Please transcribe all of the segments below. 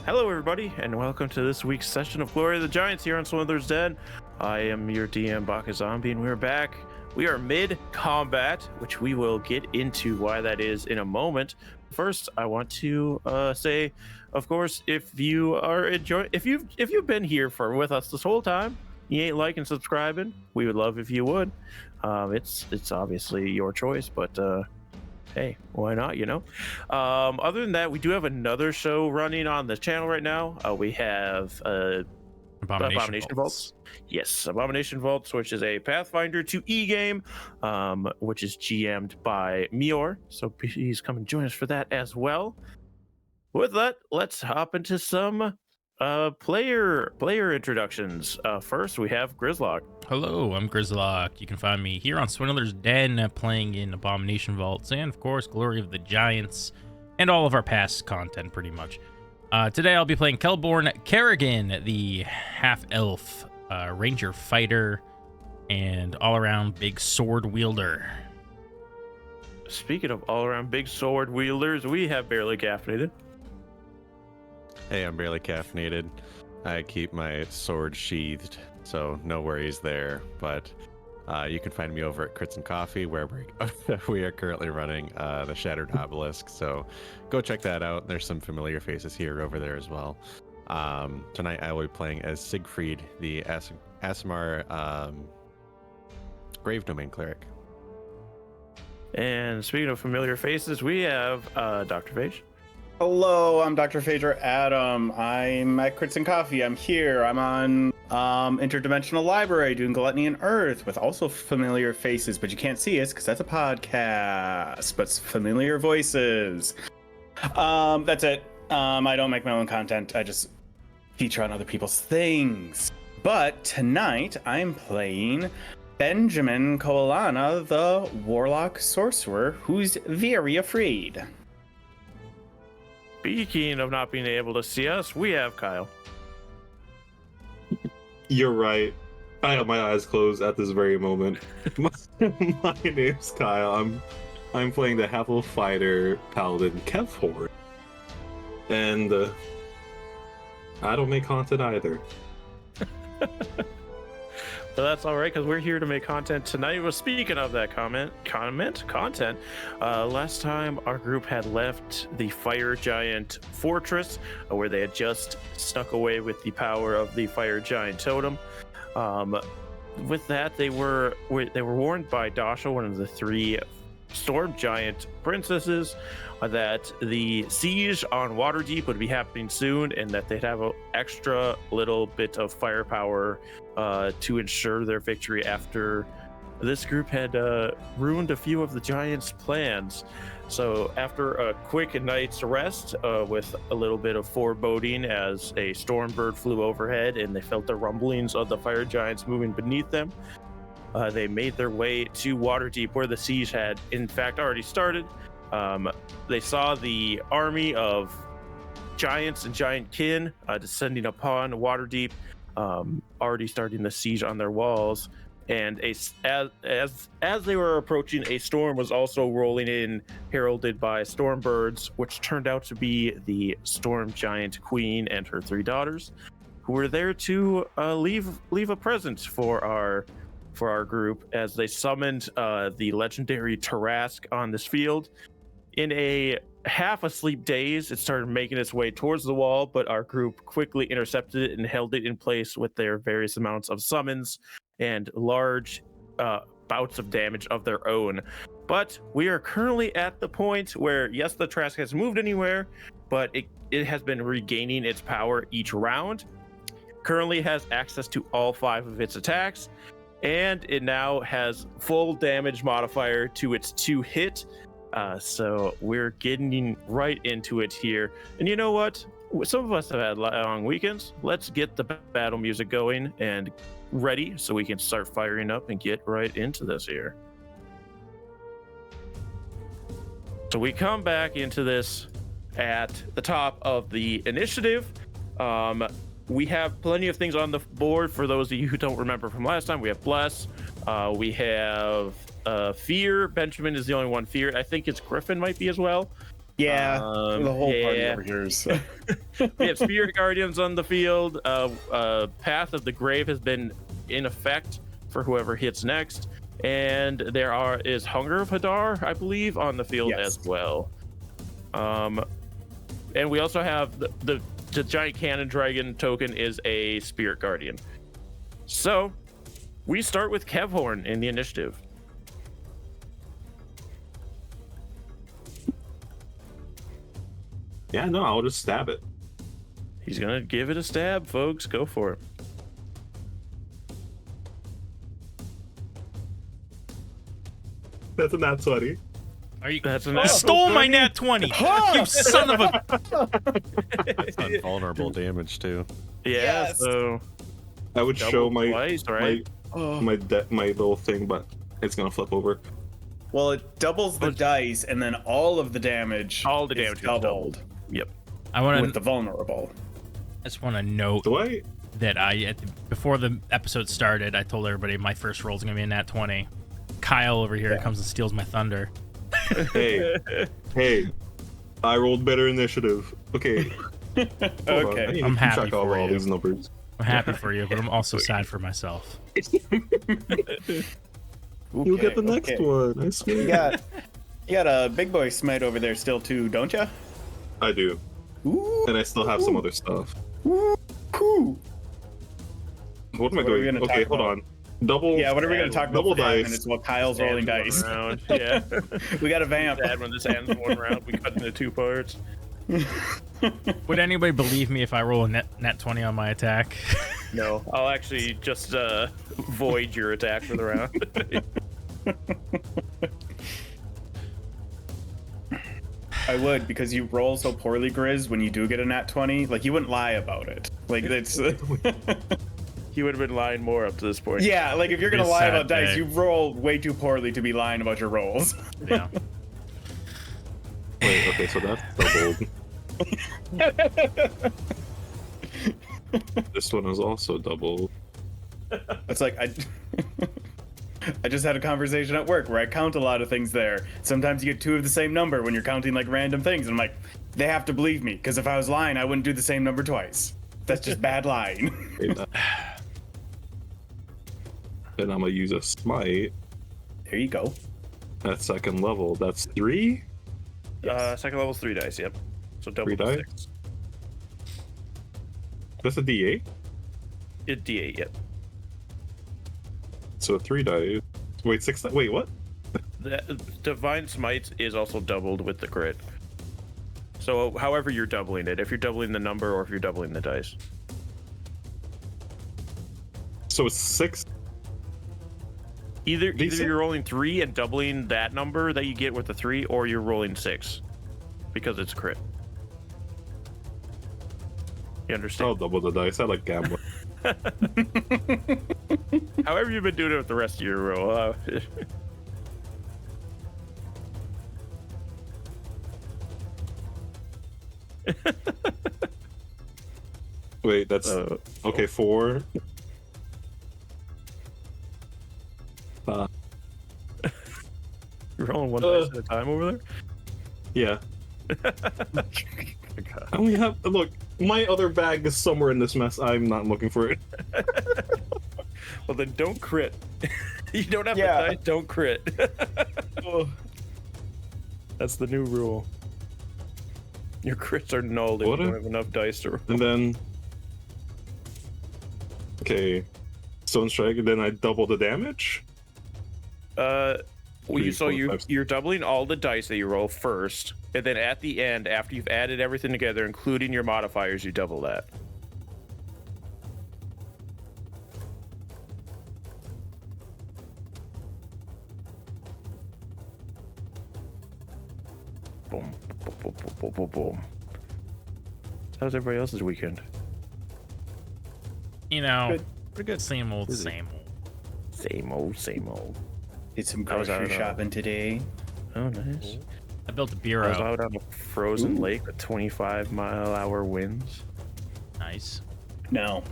Hello, everybody, and welcome to this week's session of Glory of the Giants here on Swindler's Den. I am your DM, BakaZombie, and we're back. We are mid-combat, which we will get into why that is in a moment. First, I want to say, of course, if you are enjoying, if you've been here with us this whole time, you ain't liking, subscribing, we would love if you would. It's obviously your choice, but hey, why not, you know? Other than that, we do have another show running on the channel right now. We have Abomination Vaults. Yes, Abomination Vaults, which is a Pathfinder 2E game, which is GM'd by Mior. So please come and join us for that as well. With that, let's hop into some player introductions. First, we have Grizlocke. Hello, I'm Grizlocke. You can find me here on Swindler's Den playing in Abomination Vaults and, of course, Glory of the Giants and all of our past content, pretty much. Today, I'll be playing Kelborn Kerrigan, the half-elf ranger fighter and all-around big sword wielder. Speaking of all-around big sword wielders, we have Barely Caffeinated. Hey, I'm barely caffeinated. I keep my sword sheathed, so no worries there. But you can find me over at Crits and Coffee, where we are currently running the Shattered Obelisk. So go check that out. There's some familiar faces here over there as well. Tonight I will be playing as Siegfried, the Aasimar Grave Domain Cleric. And speaking of familiar faces, we have DrPhage. Hello, I'm DrPhage or Adam. I'm at Crits and Coffee. I'm here. I'm on Interdimensional Library doing Gluttony and Earth with also familiar faces, but you can't see us because that's a podcast, but familiar voices. That's it. I don't make my own content. I just feature on other people's things. But tonight I'm playing Benjamin Koalana, the Warlock Sorcerer, who's very afraid. Speaking of not being able to see us, we have Kyle. You're right. I have my eyes closed at this very moment. My name's Kyle. I'm playing the Half-Elf Fighter Paladin Kevhorn. And I don't make content either. But that's all right, because we're here to make content tonight. Well, speaking of that content, last time our group had left the Fire Giant Fortress, where they had just stuck away with the power of the Fire Giant Totem. With that, they were warned by Dasha, one of the three Storm Giant princesses, that the siege on Waterdeep would be happening soon, and that they'd have an extra little bit of firepower to ensure their victory after this group had ruined a few of the Giants' plans. So after a quick night's rest with a little bit of foreboding as a storm bird flew overhead and they felt the rumblings of the Fire Giants moving beneath them, they made their way to Waterdeep, where the siege had in fact already started. They saw the army of giants and giant kin descending upon Waterdeep, already starting the siege on their walls. And as they were approaching, a storm was also rolling in, heralded by storm birds, which turned out to be the Storm Giant Queen and her three daughters, who were there to leave a present for our group, as they summoned the legendary Tarask on this field. In a half-asleep daze, it started making its way towards the wall, but our group quickly intercepted it and held it in place with their various amounts of summons and large bouts of damage of their own. But we are currently at the point where, yes, the Tarask has moved anywhere, but it has been regaining its power each round. Currently has access to all 5 of its attacks, and it now has full damage modifier to its 2 hit. So we're getting right into it here. And you know what? Some of us have had long weekends. Let's get the battle music going and ready so we can start firing up and get right into this here. So we come back into this at the top of the initiative. We have plenty of things on the board for those of you who don't remember from last time. We have Bless. We have Fear. Benjamin is the only one Fear. I think it's Griffin might be as well. Yeah, the whole party yeah. over here. So. We have Spirit Guardians on the field. Path of the Grave has been in effect for whoever hits next, and there is Hunger of Hadar, I believe, on the field Yes. as well. And we also have the giant cannon dragon token is a Spirit Guardian. So we start with Kevhorn in the initiative. Yeah, no, I'll just stab it. He's gonna give it a stab, folks. Go for it. That's a nat 20. Are you? That's an You stole my nat 20. You son of a. It's invulnerable damage too. Yeah, Yes. so I would double show my twice, right? my little thing, but it's gonna flip over. Well, it doubles the dice, and then all of the damage. All the is damage is doubled Yep. I want with to. the vulnerable. I just want to note Do I? that before the episode started, I told everybody my first roll is gonna be a nat 20. Kyle over here comes and steals my thunder. Hey, hey! I rolled better initiative. Okay. Hold on, I Okay. need to I'm keep happy track of for all you. these numbers. I'm happy for you, but I'm also sad for myself. You'll get the next okay. one. I swear. You got a big boy smite over there still too, don't you? I do, Ooh. and I still have some other stuff. Cool. What am I What are we doing? gonna Okay, talk hold about? on. Double. Yeah, what are we going to talk about Double for 5 dice. minutes while Kyle's rolling dice? Around. Yeah. We got a vamp. Sad when this ends one round. We cut into 2 parts. Would anybody believe me if I roll a nat 20 on my attack? No, I'll actually just void your attack for the round. I would, because you roll so poorly, Grizz, when you do get a nat 20. Like, you wouldn't lie about it. Like, it's... He would have been lying more up to this point. yeah, like, if you're going to It's lie sad about dice, day. you roll way too poorly to be lying about your rolls. Yeah. Wait. Okay, so that's doubled. This one is also doubled. It's like, I just had a conversation at work where I count a lot of things there. Sometimes you get 2 of the same number when you're counting, like, random things. And I'm like, they have to believe me, because if I was lying, I wouldn't do the same number twice. That's just bad lying. Okay, then I'm gonna use a smite There you go. at second level. That's 3. Second level's 3 dice, yep. So double 3 the dice? 6. That's a D8. It D8, yep. So 3 dice. Wait, 6. Wait, what? The Divine Smite is also doubled with the crit. So however you're doubling it, if you're doubling the number or if you're doubling the dice. So it's 6. Either Decent. you're rolling 3 and doubling that number that you get with the 3, or you're rolling 6 because it's crit. You I'll understand? double the dice. I like gambling. However you've been doing it with the rest of your roll. Wait, that's okay. 4. You're rolling one dice at a time over there? Yeah. I only have. Look, my other bag is somewhere in this mess. I'm not looking for it. Well, then don't crit. You don't have Yeah. the dice, don't crit. That's the new rule. Your crits are null if What you a- don't have enough dice to roll. And then. Okay. Stone Strike, and then I double the damage? Well, Three, four, five. you're doubling all the dice that you roll first, and then at the end, after you've added everything together, including your modifiers, you double that. Boom, boom, boom, boom, boom, boom, boom. How's everybody else's weekend? You know, Good. pretty good. Same old, Busy. same old. Same old, same old. Did some I was out grocery on shopping today. Oh, nice. I built a I was bureau. out on a frozen Ooh. lake with 25-mile-hour winds. Nice. No.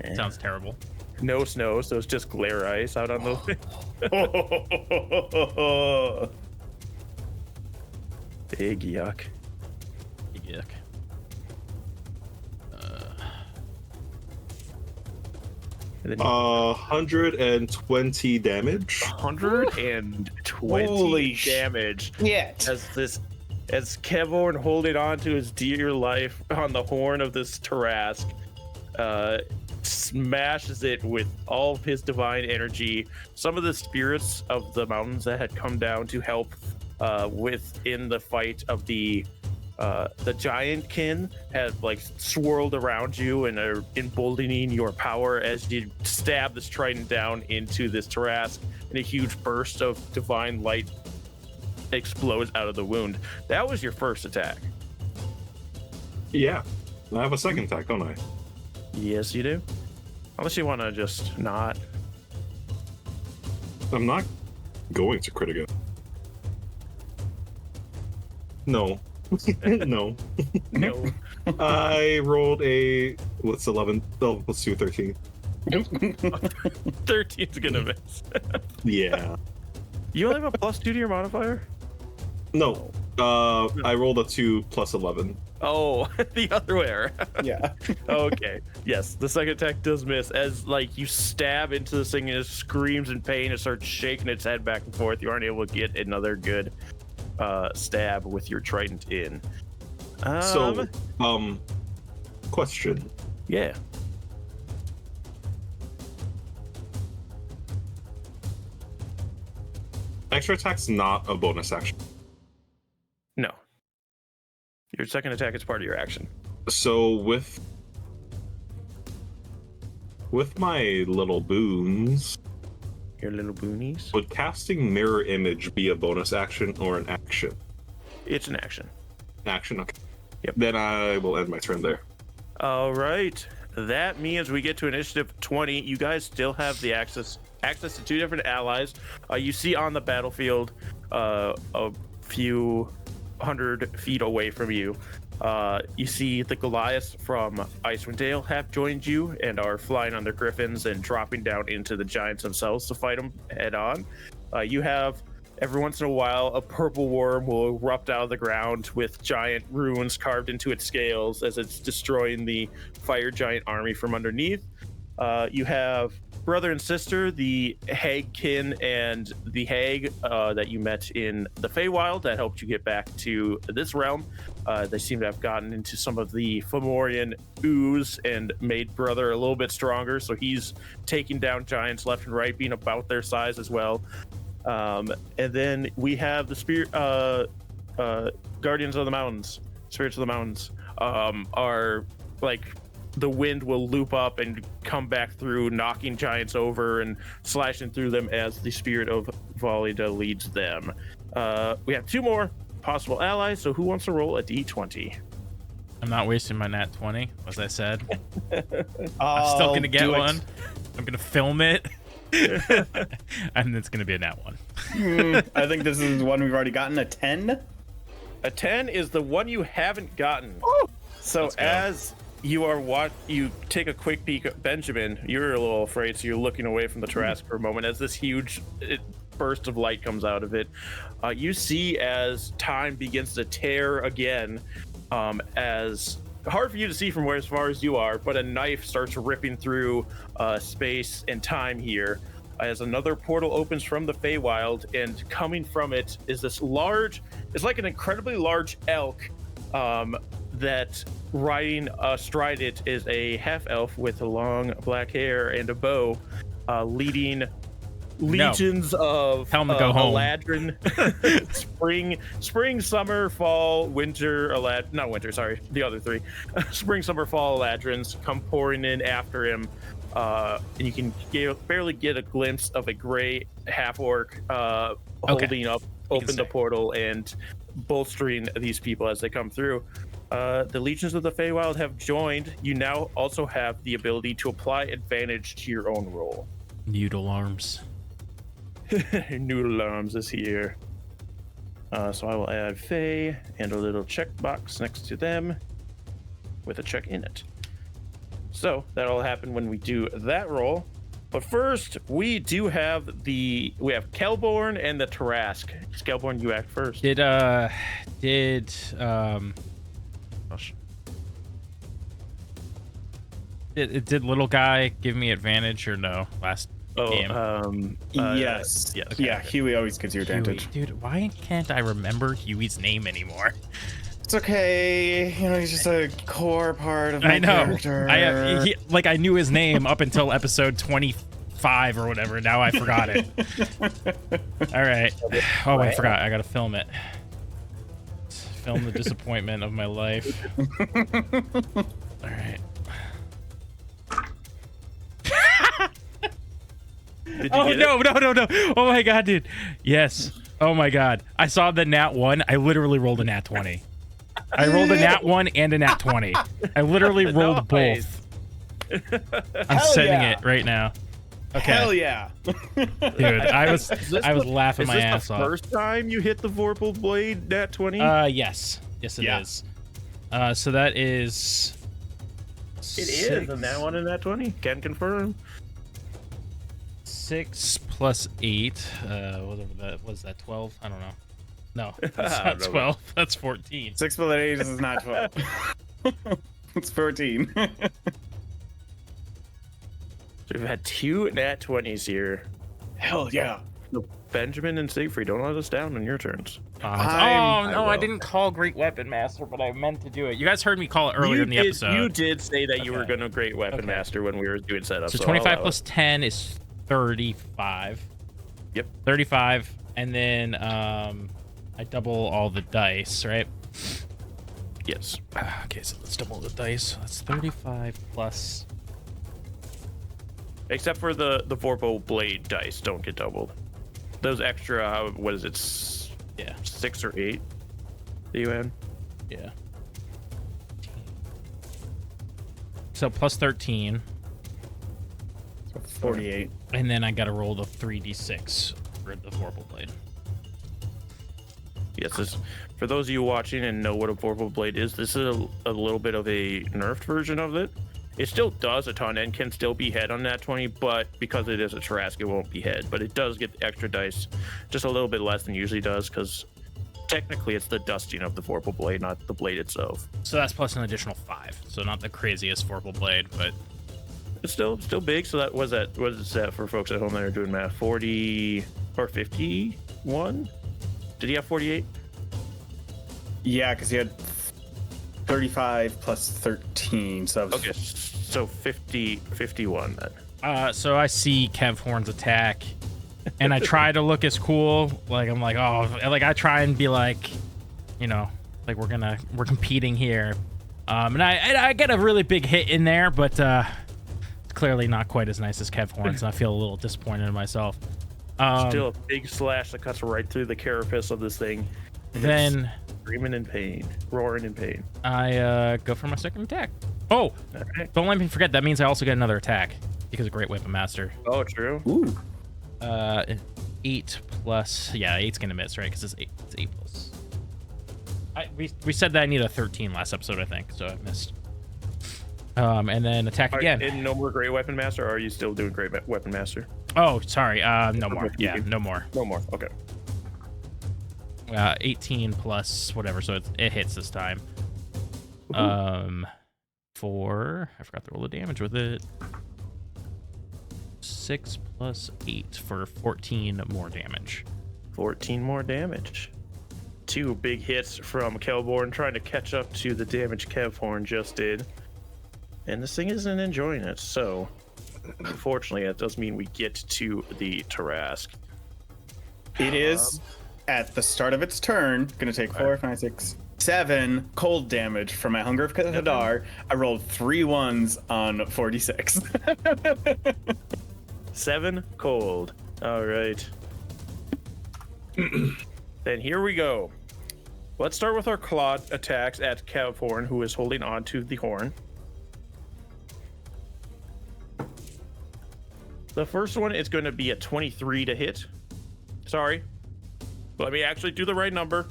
Eh. Sounds terrible. No snow, so it's just glare ice out on the. Big yuck. Yuck. 120 damage. 120 Holy damage. Shit. As Kevorn holding on to his dear life on the horn of this Tarask, smashes it with all of his divine energy. Some of the spirits of the mountains that had come down to help within the fight of the giant kin have like swirled around you and are emboldening your power as you stab this trident down into this Tarask, and a huge burst of divine light explodes out of the wound. That was your first attack. Yeah. I have a second attack, don't I? Yes, you do. Unless you want to just not. I'm not going to crit again. No. No. No. I rolled a, what's 11? Oh, let's do 13. 13's gonna miss. Yeah. You only have a +2 to your modifier? No. I rolled a 2 plus 11. Oh, the other way around. Yeah. Okay. Yes, the second attack does miss as like you stab into this thing and it screams in pain and starts shaking its head back and forth. You aren't able to get another good stab with your trident in. Question. Yeah. Extra attack's not a bonus action. No. Your second attack is part of your action. So with my little boons, Your little boonies. would casting mirror image be a bonus action or an action? It's an action. Action, okay. Yep. Then I will end my turn there. All right. That means we get to initiative 20. You guys still have the access to two different allies. You see on the battlefield a few hundred feet away from you. You see the Goliaths from Icewind Dale have joined you and are flying on their griffins and dropping down into the giants themselves to fight them head on. You have, every once in a while, a purple worm will erupt out of the ground with giant runes carved into its scales as it's destroying the fire giant army from underneath. You have brother and sister, the hag kin and the hag that you met in the Feywild that helped you get back to this realm. They seem to have gotten into some of the Fomorian ooze and made brother a little bit stronger, so he's taking down giants left and right, being about their size as well. And then we have the spirit guardians of the mountains, spirits of the mountains, are like, the wind will loop up and come back through, knocking giants over and slashing through them as the spirit of Valida leads them. We have two more possible allies, so who wants to roll a d20? I'm not wasting my nat 20, as I said. I'm I'm still gonna get one. I'm gonna film it. And it's gonna be a nat 1. I think this is one we've already gotten, a 10. A 10 is the one you haven't gotten. So Let's go. as you take a quick peek at Benjamin, you're a little afraid, so you're looking away from the Tarask for a moment as this huge burst of light comes out of it. You see as time begins to tear again, as hard for you to see from where as far as you are, but a knife starts ripping through space and time here as another portal opens from the Feywild, and coming from it is this large, it's like an incredibly large elk that riding astride it is a half elf with long black hair and a bow, leading legions of Tell him to go home. Eladrin, spring, summer, fall, winter, not winter, sorry, the other three, spring, summer, fall Eladrins come pouring in after him, and you can barely get a glimpse of a gray half orc holding up, open the portal and bolstering these people as they come through. The legions of the Feywild have joined. You now also have the ability to apply advantage to your own roll. Noodle arms. Noodle Arms is here. So I will add Fey and a little checkbox next to them with a check in it. So that'll happen when we do that roll. But first, we have Kelborn and the Tarask. Kelborn, you act first. Did gosh. Did little guy give me advantage or no last game? Yes. Yes. Yeah, Huey always gives you advantage. Huey. Dude, why can't I remember Huey's name anymore? It's okay. He's just a core part of my I know. character. I knew his name up until episode 25 or whatever. Now I forgot it. All right. Oh, I forgot. I gotta film it. Film the disappointment of my life. All right. Oh no! Oh my god, dude. Yes. Oh my god. I saw the nat 1. I literally rolled a nat 20. I rolled a nat 1 and a nat 20. I literally rolled both. I'm setting it right now. Okay. Hell yeah. Dude, I was laughing my ass off. First time you hit the Vorpal Blade nat 20? Yes. Yes, it is. So that is. It is a nat 1 and nat 20. Can confirm. 6 plus 8. Whatever that was. That 12. I don't know. No, that's not 12. That's 14. 6 plus 8 is not 12. It's 14. So we've had 2 nat 20s here. Hell yeah. So Benjamin and Siegfried, don't let us down on your turns. I didn't call Great Weapon Master, but I meant to do it. You guys heard me call it earlier in the episode. You did say that you were going to Great Weapon Master when we were doing setup. So 25 plus 10 is 35. Yep. 35, and then I double all the dice, right? Yes. Okay, so let's double the dice. That's 35 plus. Except for the Vorpal Blade dice don't get doubled. Those extra, what is it? 6 or 8 that you had? Yeah. So plus 13. 48. And then I got to roll the 3d6 for the Vorpal Blade. Yes, for those of you watching and know what a Vorpal Blade is, this is a little bit of a nerfed version of it. It still does a ton and can still be head on that 20, but because it is a Tarrasque, it won't be head. But it does get the extra dice, just a little bit less than usually does, because technically it's the dusting of the Vorpal Blade, not the blade itself. So that's plus an additional 5. So not the craziest Vorpal Blade, but it's still big. So that what is that for folks at home that are doing math? 40 or 51? Did he have 48? Yeah, because he had 35 plus 13. So that was okay, so 51 then. So I see Kev Horn's attack, and I try to look as cool. Like I'm like, oh, like I try and be like, like we're competing here. And I get a really big hit in there, but clearly not quite as nice as Kev Horn's, and I feel a little disappointed in myself. Still a big slash that cuts right through the carapace of this thing. Then screaming in pain, roaring in pain. I go for my second attack. Oh, right. Don't let me forget. That means I also get another attack because of Great Weapon Master. Oh, true. Ooh. 8 plus. Yeah, 8's gonna miss, right? Because it's 8 plus. We said that I need a 13 last episode, I think, so I missed. And then attack again. And no more Great Weapon Master, or are you still doing Great Weapon Master? Oh, sorry. No more. Yeah, no more. No more. Okay. 18 plus whatever, so it hits this time. For I forgot to roll the damage with it. 6 plus 8 for 14 more damage. 14 more damage. 2 big hits from Kelborn trying to catch up to the damage Kevhorn just did. And this thing isn't enjoying it, so unfortunately that does mean we get to the Tarrasque. It is at the start of its turn gonna take 4, 5, 6, 7 cold damage from my Hunger of Hadar. I rolled 3 1s on 46. 7 cold. All right. Then here we go. Let's start with our claw attacks at Kevhorn, who is holding on to the horn. The first one is going to be a 23 to hit. Sorry. Let me actually do the right number.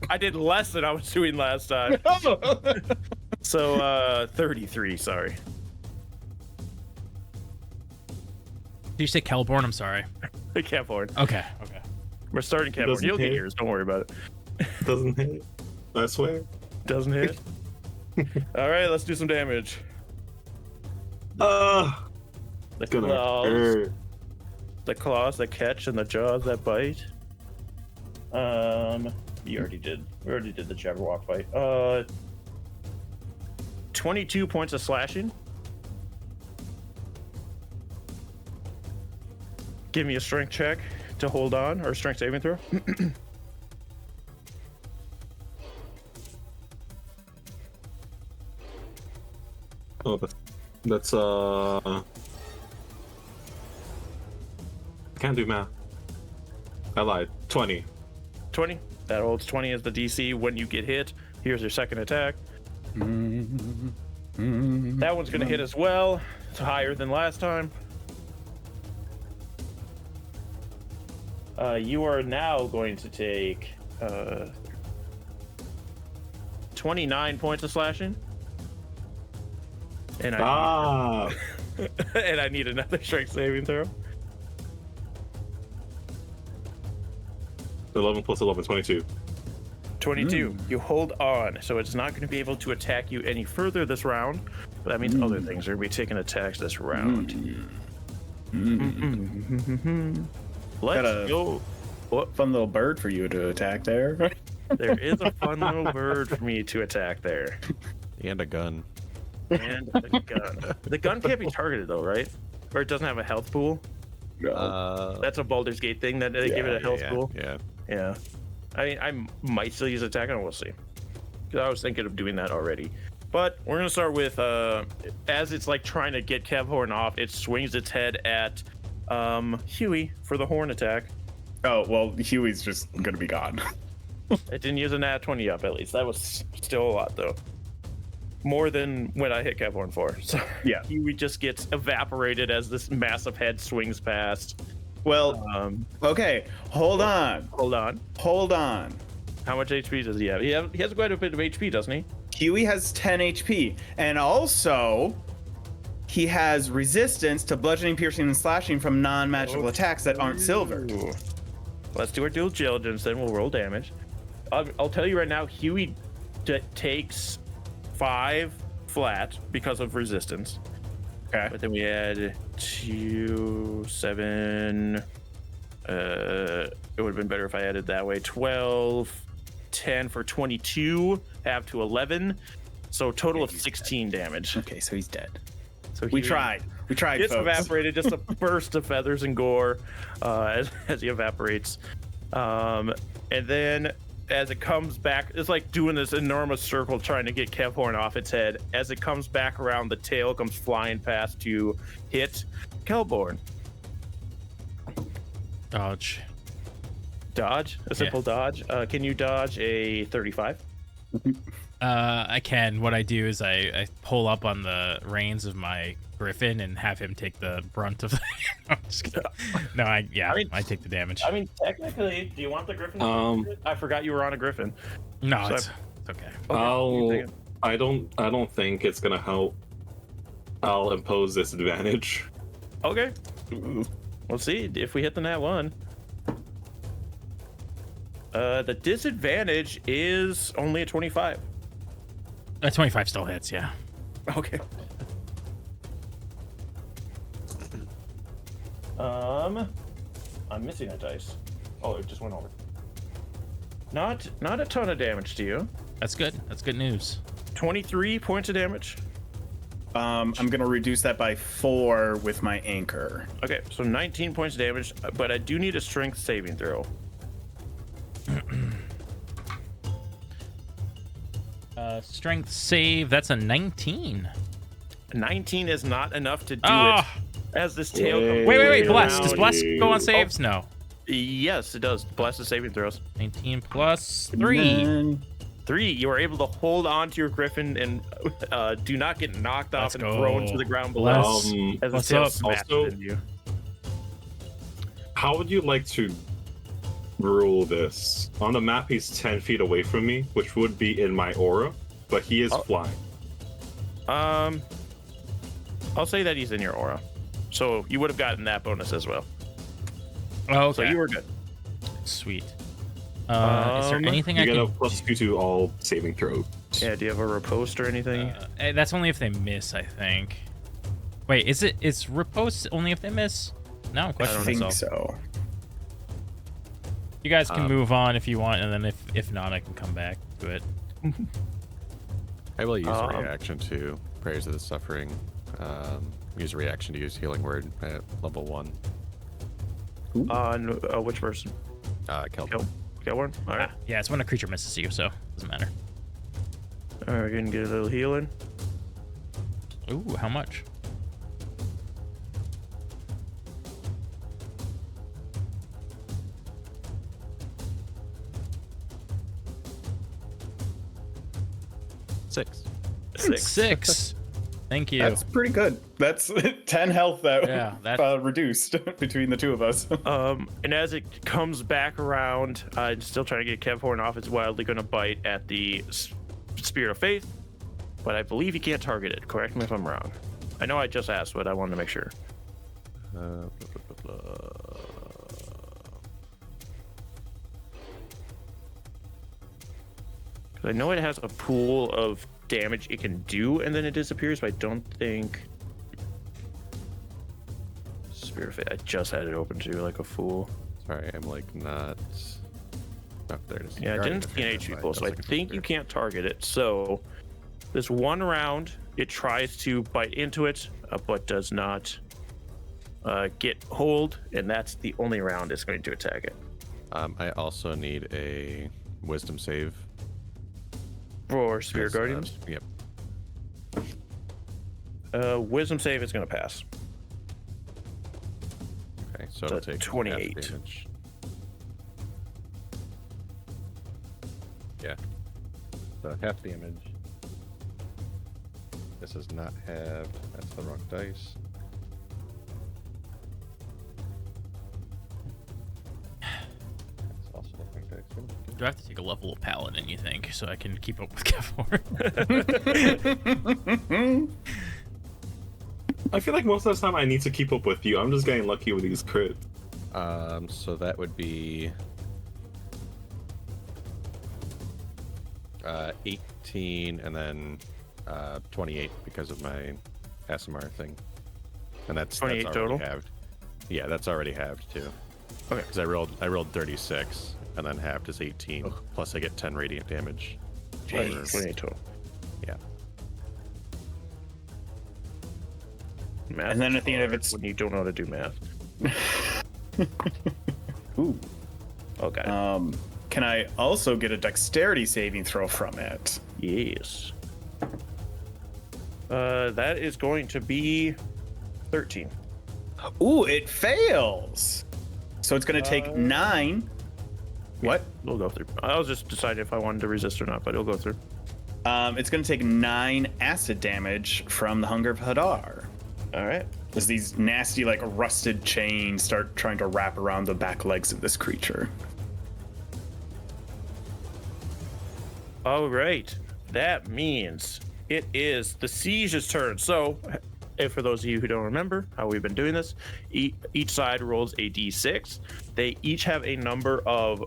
I did less than I was doing last time. So, 33, sorry. Did you say Kelborn? I'm sorry. Kevhorn. Okay. We're starting Kevhorn. You'll get yours. Don't worry about it. Doesn't hit. I swear. Doesn't hit. All right, let's do some damage. Uh, The gonna claws, hurt. the claws that catch, and the jaws that bite. You already did. We already did the Jabberwock fight. 22 points of slashing. Give me a strength check to hold on, or strength saving throw. Oh, that's can't do math. I lied. 20. 20. That holds 20 as the DC when you get hit. Here's your second attack. That one's going to hit as well. It's higher than last time. You are now going to take 29 points of slashing. And I and I need another strength saving throw. 11 plus 11, 22. 22. You hold on, so it's not going to be able to attack you any further this round. But that means other things are going to be taking attacks this round. Let's go. What fun little bird for you to attack there. There is a fun little bird for me to attack there. And a gun. And the gun. The gun can't be targeted though, right? Or it doesn't have a health pool. That's a Baldur's Gate thing that they give it a health pool. Yeah. I might still use attack, and we'll see. Because I was thinking of doing that already. But we're gonna start with as it's like trying to get Kevhorn off, it swings its head at Huey for the horn attack. Oh well, Huey's just gonna be gone. It didn't use a nat 20 up at least. That was still a lot though. More than when I hit Kevhorn for. So yeah, Huey just gets evaporated as this massive head swings past. Well, okay, hold on. How much HP does he have? He has quite a bit of HP, doesn't he? Huey has 10 HP, and also he has resistance to bludgeoning, piercing, and slashing from non-magical attacks that aren't silver. Let's do our dual diligence, then we'll roll damage. I'll tell you right now, Huey takes 5 flat because of resistance. Okay. But then we add 2, 7. It would have been better if I added that way. 12, 10 for 22, half to 11. So total of 16 damage. Okay, so he's dead. So we tried. Gets folks. evaporated, just a burst of feathers and gore as he evaporates. And then as it comes back, it's like doing this enormous circle trying to get Kevhorn off its head. As it comes back around, the tail comes flying past to hit Kelborn. Dodge. A simple dodge. Can you dodge a 35? I can. What I do is I pull up on the reins of my griffin and have him take the brunt of. I'm just kidding. No, I take the damage. I mean, technically, do you want the griffin? I forgot you were on a griffin. No, So it's okay. I don't think it's gonna help. I'll impose disadvantage. Okay. We'll see if we hit the nat 1. The disadvantage is only a 25. 25 still hits, yeah. Okay. I'm missing a dice. Oh, it just went over. Not a ton of damage to you. That's good. That's good news. 23 points of damage. I'm gonna reduce that by 4 with my anchor. Okay, so 19 points of damage, but I do need a strength saving throw. Strength save, that's a 19. 19 is not enough to do it. As this tail comes Wait, bless. around Does bless you. go on saves? No. Yes, it does. Bless the saving throws. 19 plus 3. 3. You are able to hold on to your griffin and do not get knocked off and thrown to the ground below. As the tail smashes into you. How would you like to rule this? On the map, he's 10 feet away from me, which would be in my aura, but he is flying. I'll say that he's in your aura. So you would have gotten that bonus as well. Oh, okay. So you were good. Sweet. Is there anything I can... can... You get a +2 to all saving throws. Yeah, do you have a riposte or anything? That's only if they miss, I think. Wait, it's riposte only if they miss? No, I question think myself. so. You guys can move on if you want, and then if not, I can come back to it. I will use a reaction to Prayers of the Suffering. Use a reaction to use Healing Word at level 1. On which person? Kelvin. Kelvin? All right. Yeah, it's when a creature misses you, so doesn't matter. All right, we're gonna get a little healing. Ooh, how much? Six. Six. Thank you. That's pretty good. That's 10 health that reduced between the two of us. And as it comes back around, still trying to get Kevhorn off. It's wildly going to bite at the Spirit of Faith, but I believe he can't target it. Correct me if I'm wrong. I know I just asked, but I wanted to make sure. Blah, blah, blah. I know it has a pool of damage it can do, and then it disappears, but I don't think... Spirit of Faith, I just had it open too, like a fool. Sorry, I'm like not... Oh, there it is. Yeah, I didn't see an HP pool, so I think you can't target it. So, this one round, it tries to bite into it, but does not get hold, and that's the only round it's going to attack it. I also need a Wisdom save. For Spirit Guardians? Yep. Wisdom save is going to pass. Okay, so it'll take 28. half damage. Yeah. So half damage. This is not halved. That's the wrong dice. That's also the wrong dice. Do I have to take a level of Paladin, you think, so I can keep up with Kevhorn? I feel like most of the time I need to keep up with you. I'm just getting lucky with these crits. So that would be 18 and then 28 because of my SMR thing. And that's 28 that's already total? halved. Yeah, that's already halved too. Okay. Because I rolled 36 and then halved is 18. Plus I get 10 radiant damage. Jeez. 28 total. Yeah. Math And then is at the end of hard its- when you don't know how to do math. Ooh. Okay. Can I also get a dexterity saving throw from it? Yes. That is going to be 13. Ooh, it fails. So it's going to take 9. What? We'll go through. I was just deciding if I wanted to resist or not, but it'll go through. It's going to take 9 acid damage from the Hunger of Hadar. All right. As these nasty, like, rusted chains start trying to wrap around the back legs of this creature. All right. That means it is the Siege's turn. So, if for those of you who don't remember how we've been doing this, each side rolls a d6. They each have a number of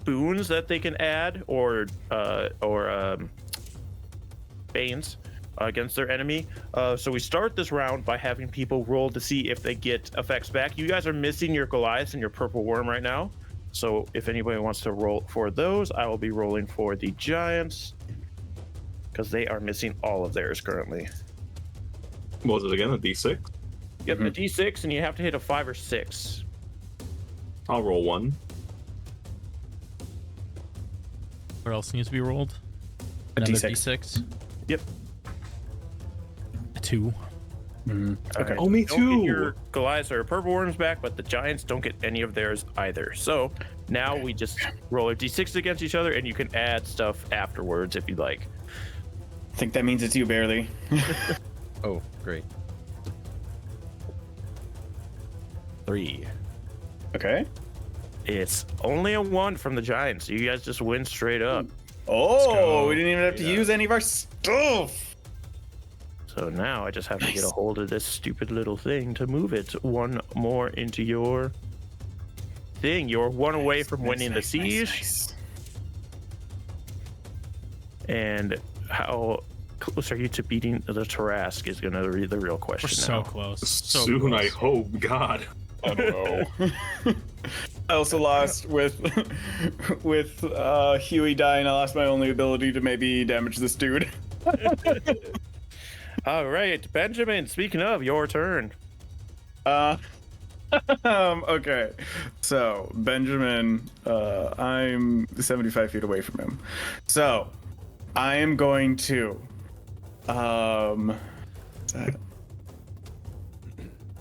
boons that they can add or banes against their enemy. So we start this round by having people roll to see if they get effects back. You guys are missing your Goliath and your Purple Worm right now. So if anybody wants to roll for those, I will be rolling for the Giants because they are missing all of theirs currently. What was it again? A D6? Yep, a D6, and you have to hit a 5 or 6. I'll roll 1. What else needs to be rolled? A Another D6. D6. Yep. A 2. Okay. Oh, me Don't get too. your Goliaths or Purple Worms back, but the Giants don't get any of theirs either. So now we just roll a D6 against each other, and you can add stuff afterwards if you'd like. I think that means it's you, Barely. Oh, great. 3. Okay. It's only a 1 from the Giants. So you guys just win straight up. Oh, we didn't even have to use any of our stuff. So now I just have to get a hold of this stupid little thing to move it one more into your thing. You're one away from winning the siege. Nice. And how close are you to beating the Tarask is going to be the real question. We're so now. close. So Soon, close. I hope. God. I don't know. I also lost with Huey dying. I lost my only ability to maybe damage this dude. All right, Benjamin. Speaking of, your turn. Okay, so Benjamin, I'm 75 feet away from him, so I am going to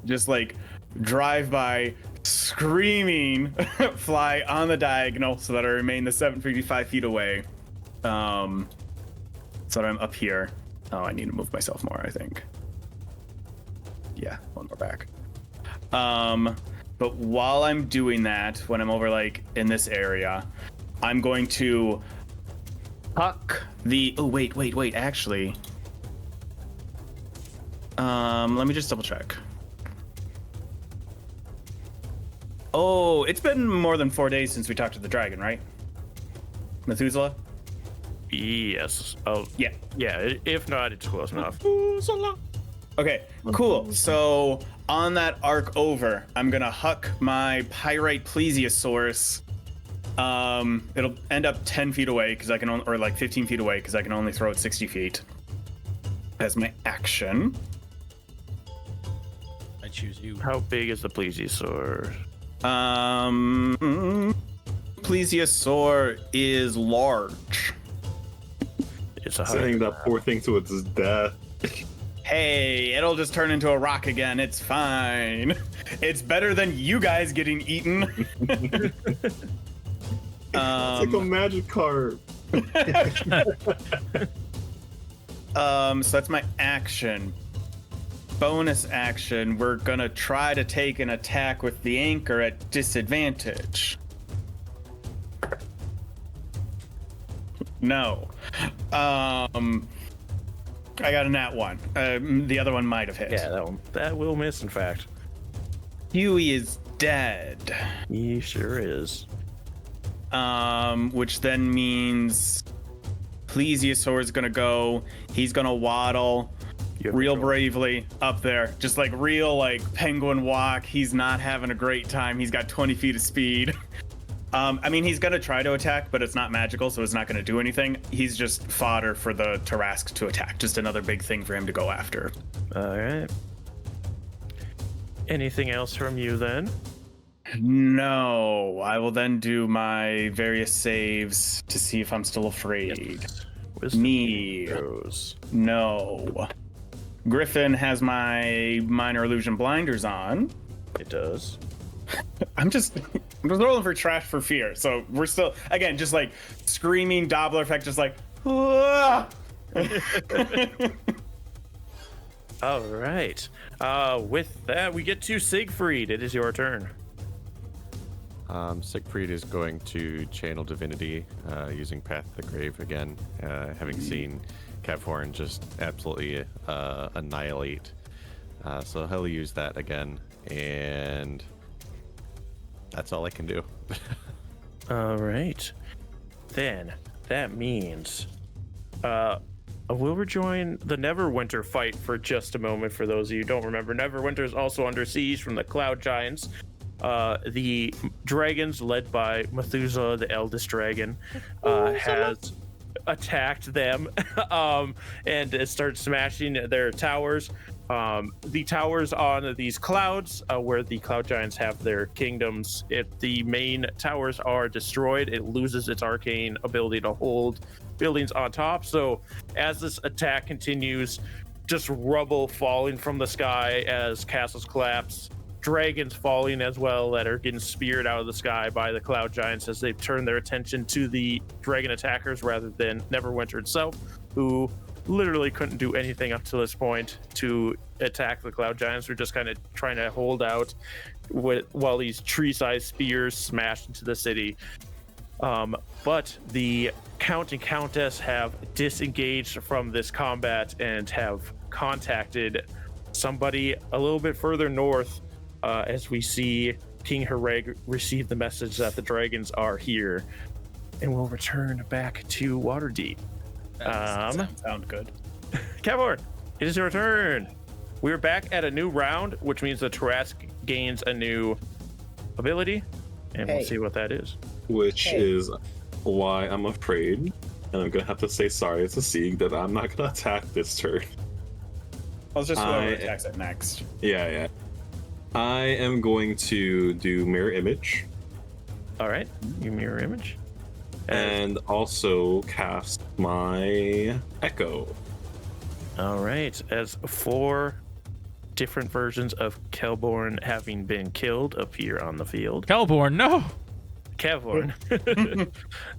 just like drive by screaming fly on the diagonal so that I remain the 75 feet away, so that I'm up here. Oh, I need to move myself more, I think. Yeah, one more back. But while I'm doing that, when I'm over like in this area, I'm going to huck the, oh wait, actually, let me just double check. Oh, it's been more than 4 days since we talked to the dragon, right? Methuselah? Yes. Oh, Yeah. yeah. If not, it's close enough. Okay, cool. So on that arc over, I'm gonna huck my pyrite plesiosaurus. It'll end up 10 feet away because I can only, or like 15 feet away because I can only throw it 60 feet. As my action. I choose you. How big is the plesiosaur? Plesiosaur is large. It's a Sending that poor thing to its death. Hey, it'll just turn into a rock again. It's fine. It's better than you guys getting eaten. It's like a magic card. So that's my action. Bonus action, we're gonna try to take an attack with the anchor at disadvantage. No. I got a nat 1. The other one might have hit. Yeah, that will miss, in fact. Huey is dead. He sure is. Which then means Plesiosaur is gonna go. He's gonna waddle real bravely up there, just like real like penguin walk. He's not having a great time. He's got 20 feet of speed. I mean, he's gonna try to attack, but it's not magical, so it's not gonna do anything. He's just fodder for the Tarask to attack. Just another big thing for him to go after. All right. Anything else from you then? No, I will then do my various saves to see if I'm still afraid. Wisdom Me. throws. No. Griffin has my minor illusion blinders on. It does. I'm just rolling for trash for fear. So we're still, again, just like screaming Doppler effect, just like, ah! All right. With that, we get to Siegfried. It is your turn. Siegfried is going to channel divinity using Path to the Grave again, having seen Cavhorn just absolutely annihilate. So he'll use that again, and that's all I can do. All right. Then that means we'll rejoin the Neverwinter fight for just a moment. For those of you who don't remember, Neverwinter is also under siege from the Cloud Giants. The dragons, led by Methuselah, the eldest dragon, has attacked them and it starts smashing their towers. The towers on these clouds, where the Cloud Giants have their kingdoms, if the main towers are destroyed, it loses its arcane ability to hold buildings on top. So as this attack continues, just rubble falling from the sky as castles collapse, dragons falling as well that are getting speared out of the sky by the Cloud Giants as they turn their attention to the dragon attackers rather than Neverwinter itself, who literally couldn't do anything up to this point to attack the Cloud Giants. We're just kind of trying to hold out while these tree-sized spears smashed into the city. But the Count and Countess have disengaged from this combat and have contacted somebody a little bit further north, as we see King Hareg receive the message that the dragons are here. And we'll return back to Waterdeep. That doesn't sound good. Kevor, it is your turn. We're back at a new round, which means the Tarrasque gains a new ability, and we'll see what that is. Which is why I'm afraid, and I'm gonna have to say sorry to Sieg that I'm not gonna attack this turn. I'll just whoever attacks it next. Yeah. I am going to do mirror image. All right, you mirror image. And also cast my echo. All right, as 4 different versions of Kelborn having been killed appear on the field. Kelborn, no. Kelborn.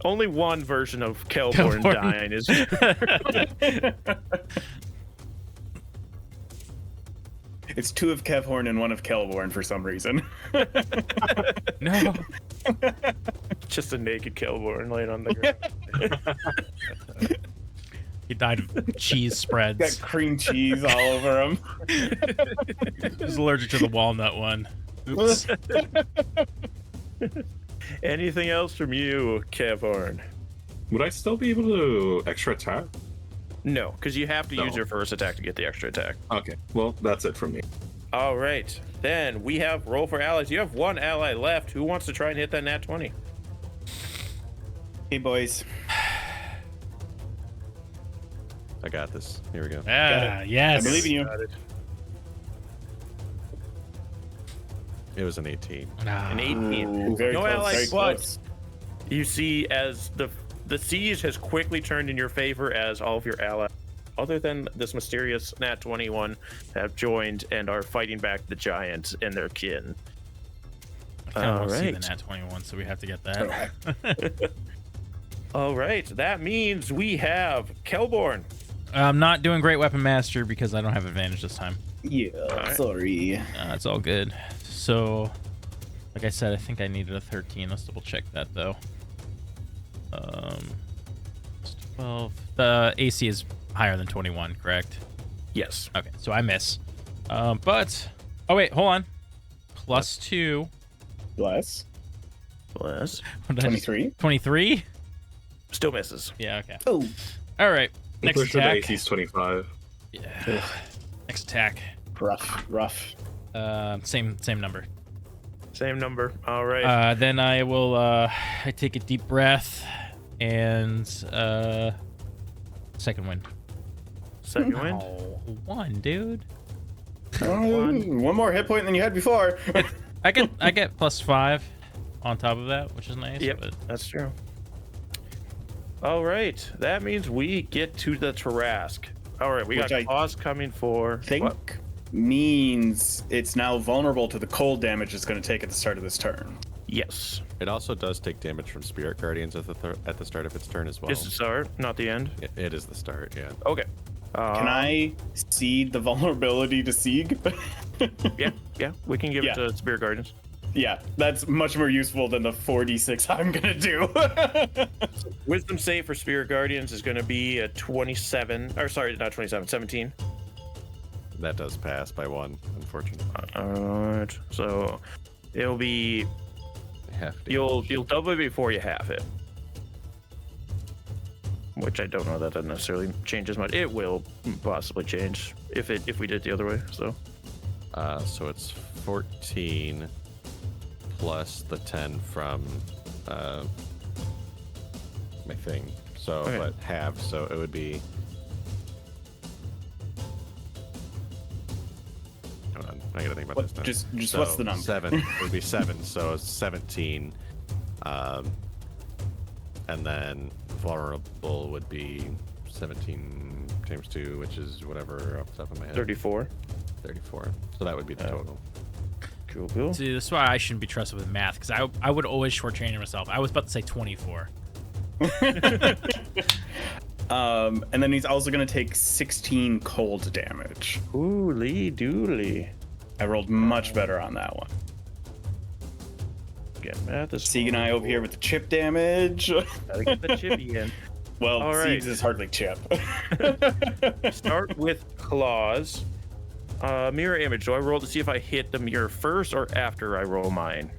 Only one version of Kelborn dying is. It's 2 of Kevhorn and 1 of Kelborn for some reason. No. Just a naked Kelborn laying on the ground. He died of cheese spreads. Got cream cheese all over him. He's allergic to the walnut one. Oops. Anything else from you, Kevhorn? Would I still be able to extra attack? No, because you have to use your first attack to get the extra attack. Okay, well, that's it from me. All right, then we have roll for allies. You have 1 ally left. Who wants to try and hit that nat 20? Hey, boys. I got this. Here we go. Ah, yes. I believe in you. It was an 18. An 18. Ooh, very No close, allies, very but close. you see as the siege has quickly turned in your favor as all of your allies, other than this mysterious nat 21, have joined and are fighting back the giant and their kin. I kind of want to see the Alright. nat 21, so we have to get that. All right, that means we have Kelborn. I'm not doing Great Weapon Master because I don't have advantage this time. Yeah, right. sorry. It's all good. So, like I said, I think I needed a 13. Let's double check that though. 12. The AC is higher than 21, correct? Yes. Okay, so I miss. But oh wait, hold on. +2. Bless. Bless. 23. 23. Still misses. Yeah. Okay. Oh. All right. I'm Next pretty sure the attack. AC's 25. Yeah. Next attack. Rough. Same number. Same number. All right. Then I will I take a deep breath and second wind. Second wind. Oh, 1, dude. One more hit point than you had before. I get +5 on top of that, which is nice. Yep, But that's true. All right, that means we get to the Tarrasque. All right, we Which got I pause coming for. think what? means it's now vulnerable to the cold damage it's going to take at the start of this turn. Yes. It also does take damage from Spirit Guardians at the start of its turn as well. It's the start, not the end. It is the start, yeah. Okay. Can I cede the vulnerability to Sieg? Yeah, we can give Yeah. it to Spirit Guardians. Yeah, that's much more useful than the 4d6 I'm going to do. Wisdom save for Spirit Guardians is going to be a 27. Or sorry, not 27, 17. That does pass by 1, unfortunately. All right. So it'll be Half you'll double it before you half it. Which I don't know that doesn't necessarily change as much. It will possibly change if we did it the other way. So So it's 14 plus the 10 from my thing. So, Okay. but half, so it would be. Hold on, I gotta think about this now. Just So what's the number? 7. It would be 7, so 17. And then vulnerable would be 17 times 2, which is whatever off the top of my head. 34. 34. So that would be the total. Cool. see, that's why I shouldn't be trusted with math because I would always shortchange myself. I was about to say 24. And then he's also going to take 16 cold damage. Hooly doodly. I rolled much better on that one. Again, math is. Sieg and I over here with the chip damage. Gotta get the chippy in. Well, All right. Sieg's is hardly chip. Start with claws. Mirror image. Do I roll to see if I hit the mirror first or after I roll mine?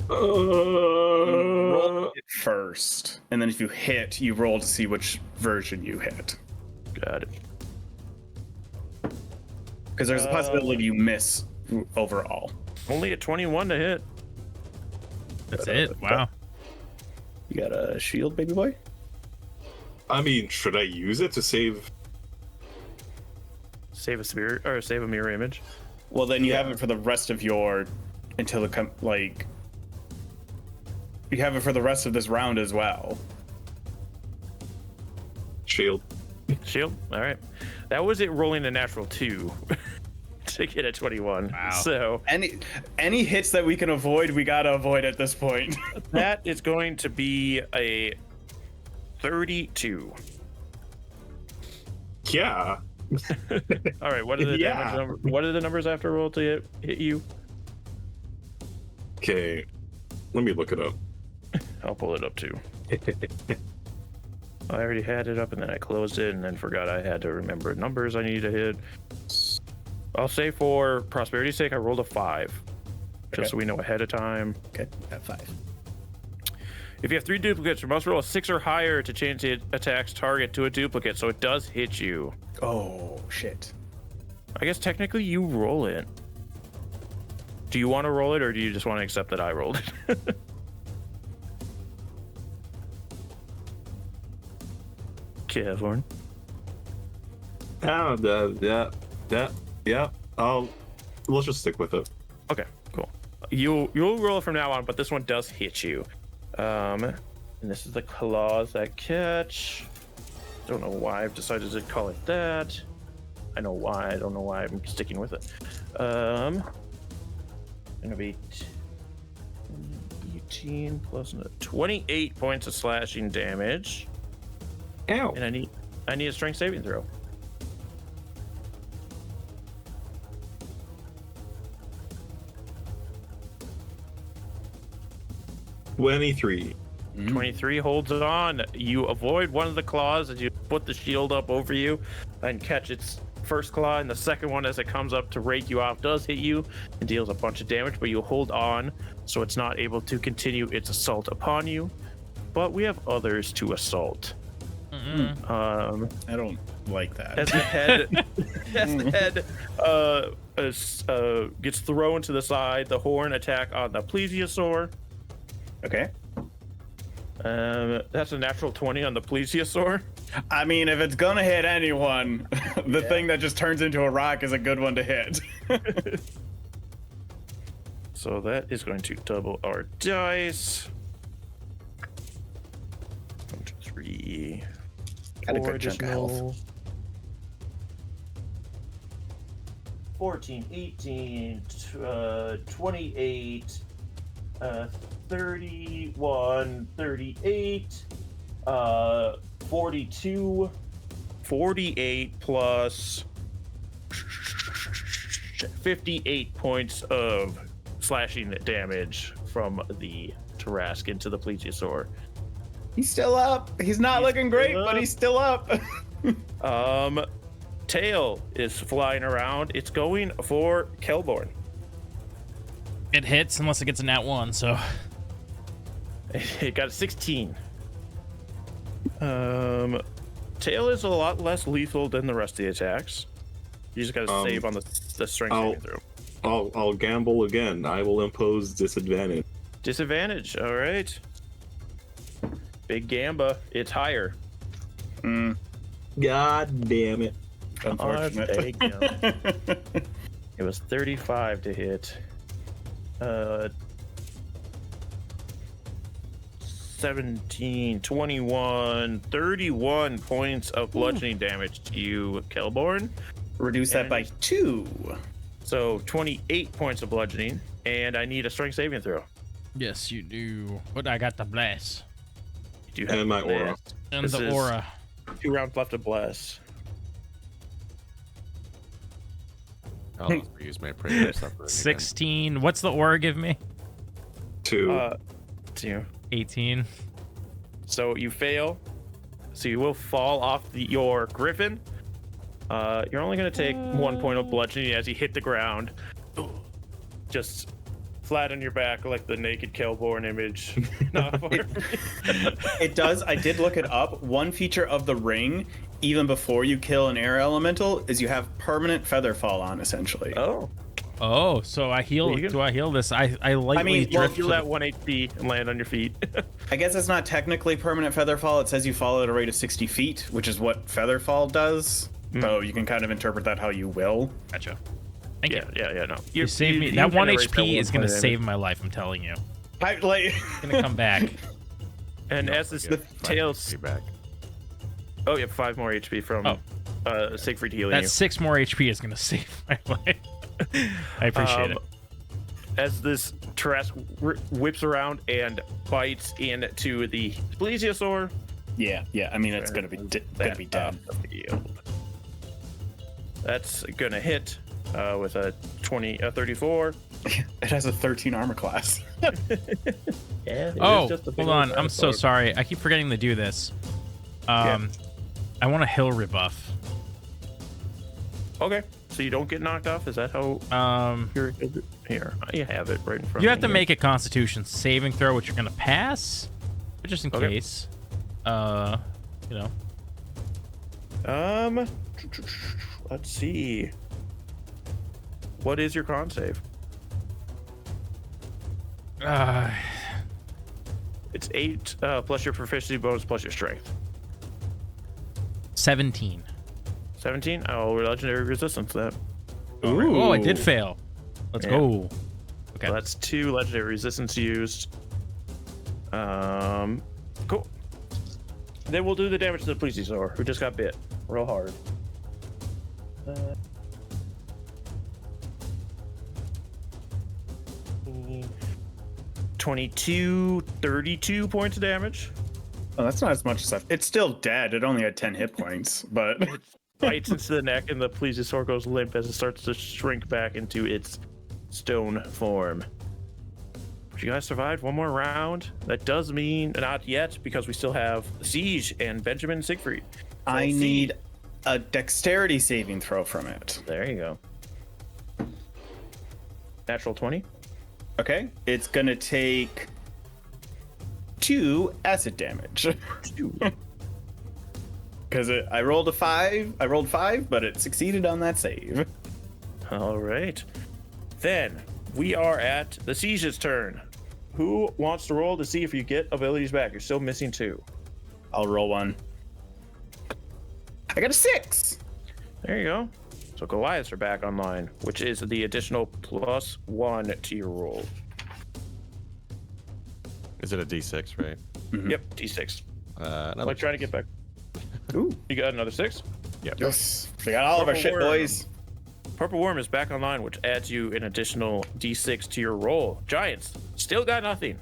Roll it first, and then if you hit, you roll to see which version you hit. Got it. Because there's a possibility you miss overall. Only a 21 to hit. That's it. Wow. You got a shield, baby boy? I mean, should I use it to save? Save a spirit or save a mirror image. Well, then you have it for the rest of your until it you have it for the rest of this round as well. Shield. Shield. All right. That was it. Rolling a natural 2 to get a 21. Wow. So Any hits that we can avoid, we gotta avoid at this point. that is going to be a 32. Yeah. All right. What are the damage numbers? What are the numbers after roll to hit you? Okay. Let me look it up. I'll pull it up too. I already had it up and then I closed it and then forgot I had to remember numbers I need to hit. I'll say for prosperity's sake, I rolled a 5. Just so we know ahead of time. Okay, at 5. If you have 3 duplicates, you must roll a 6 or higher to change the attack's target to a duplicate, so it does hit you. Oh, shit. I guess technically you roll it. Do you want to roll it or do you just want to accept that I rolled it? Kevin. Yeah. Let's just stick with it. Okay, cool. You'll roll it from now on, but this one does hit you. And this is the claws that catch. Don't know why I've decided to call it that. I know why. I don't know why I'm sticking with it. Gonna be 18 plus 28 points of slashing damage. Ow. And I need a strength saving throw. $23. 23 holds it on. You avoid one of the claws as you put the shield up over you and catch its first claw, and the second one as it comes up to rake you off does hit you and deals a bunch of damage, but you hold on so it's not able to continue its assault upon you. But we have others to assault. I don't like that. As the head gets thrown to the side, the horn attack on the plesiosaur. Okay. That's a natural 20 on the plesiosaur. I mean, if it's gonna hit anyone, the thing that just turns into a rock is a good one to hit. So that is going to double our dice. 1, 2, 3, Got a 4 good chunk of health. additional. 14, 18, 28, 31, 38, 42, 48 plus 58 points of slashing damage from the Tarask into the plesiosaur. He's still up. He's not looking great, but he's still up. Tail is flying around. It's going for Kelborn. It hits unless it gets a nat 1, so. It got a 16. Tail is a lot less lethal than the rest of the attacks. You just gotta save on the strength saving throw. I'll gamble again. I will impose disadvantage. Disadvantage. All right. Big Gamba. It's higher. God damn it. Unfortunate. Big Gamba. It was 35 to hit. 17, 21, 31 points of bludgeoning damage to you, Kelborn. Reduce that by 2. So 28 points of bludgeoning, and I need a strength saving throw. Yes, you do. But I got the bless. You do have And my bless. aura. And This the is aura. 2 rounds left of bless. I'll also use my prayer suffering. 16. What's the aura give me? 2. 2. 18. So you fail. So you will fall off your griffin. You're only going to take 1 point of bludgeoning as you hit the ground. Just flat on your back like the naked Kelborn image. It does. I did look it up. One feature of the ring, even before you kill an air elemental, is you have permanent feather fall on, essentially. Oh, so I heal. Do I heal this? I lightly drift. You'll at 1 HP and land on your feet. I guess it's not technically permanent feather fall. It says you fall at a rate of 60 feet, which is what feather fall does. So you can kind of interpret that how you will. Gotcha. Thank you. Yeah, no. You saved me. That 1 HP is going to save my life, I'm telling you. Like, It's going to come back. And as this tails... back. Oh, you have 5 more HP from Siegfried healing That you. 6 more HP is going to save my life. I appreciate it. As this Tarrasque whips around and bites into the plesiosaur. Yeah. I mean, it's gonna be dead. That's gonna hit with a 34. It has a 13 armor class. Yeah. Oh, hold on. I'm so sorry. I keep forgetting to do this. I want a hill rebuff. Okay. So you don't get knocked off? Is that how you're here? You have it right in front of you. You have to make a Constitution saving throw, which you're gonna pass, but just in case. You know. Let's see. What is your con save? It's 8 plus your proficiency bonus plus your strength. 17. 17? Oh, legendary resistance that. Ooh. Oh, I did fail. Let's go. Okay. So that's 2 legendary resistance used. Cool. Then we'll do the damage to the plesiosaur, who just got bit real hard. 22, 32 points of damage. Oh, that's not as much as it's still dead. It only had 10 hit points, but Bites into the neck, and the plesiosaur goes limp as it starts to shrink back into its stone form. But you guys survived one more round. That does mean not yet, because we still have Siege and Benjamin and Siegfried. So I need a dexterity saving throw from it. There you go. Natural 20. Okay, it's gonna take 2 acid damage. Because I rolled a 5. I rolled 5, but it succeeded on that save. All right. Then we are at the Siege's turn. Who wants to roll to see if you get abilities back? You're still missing 2. I'll roll 1. I got a 6. There you go. So Goliaths are back online, which is the additional +1 to your roll. Is it a D6, right? Mm-hmm. Yep, D6. Another Like trying to get back. Ooh. You got another 6? Yep. Yes. We got all of our shit, boys. Purple Worm is back online, which adds you an additional D6 to your roll. Giants still got nothing.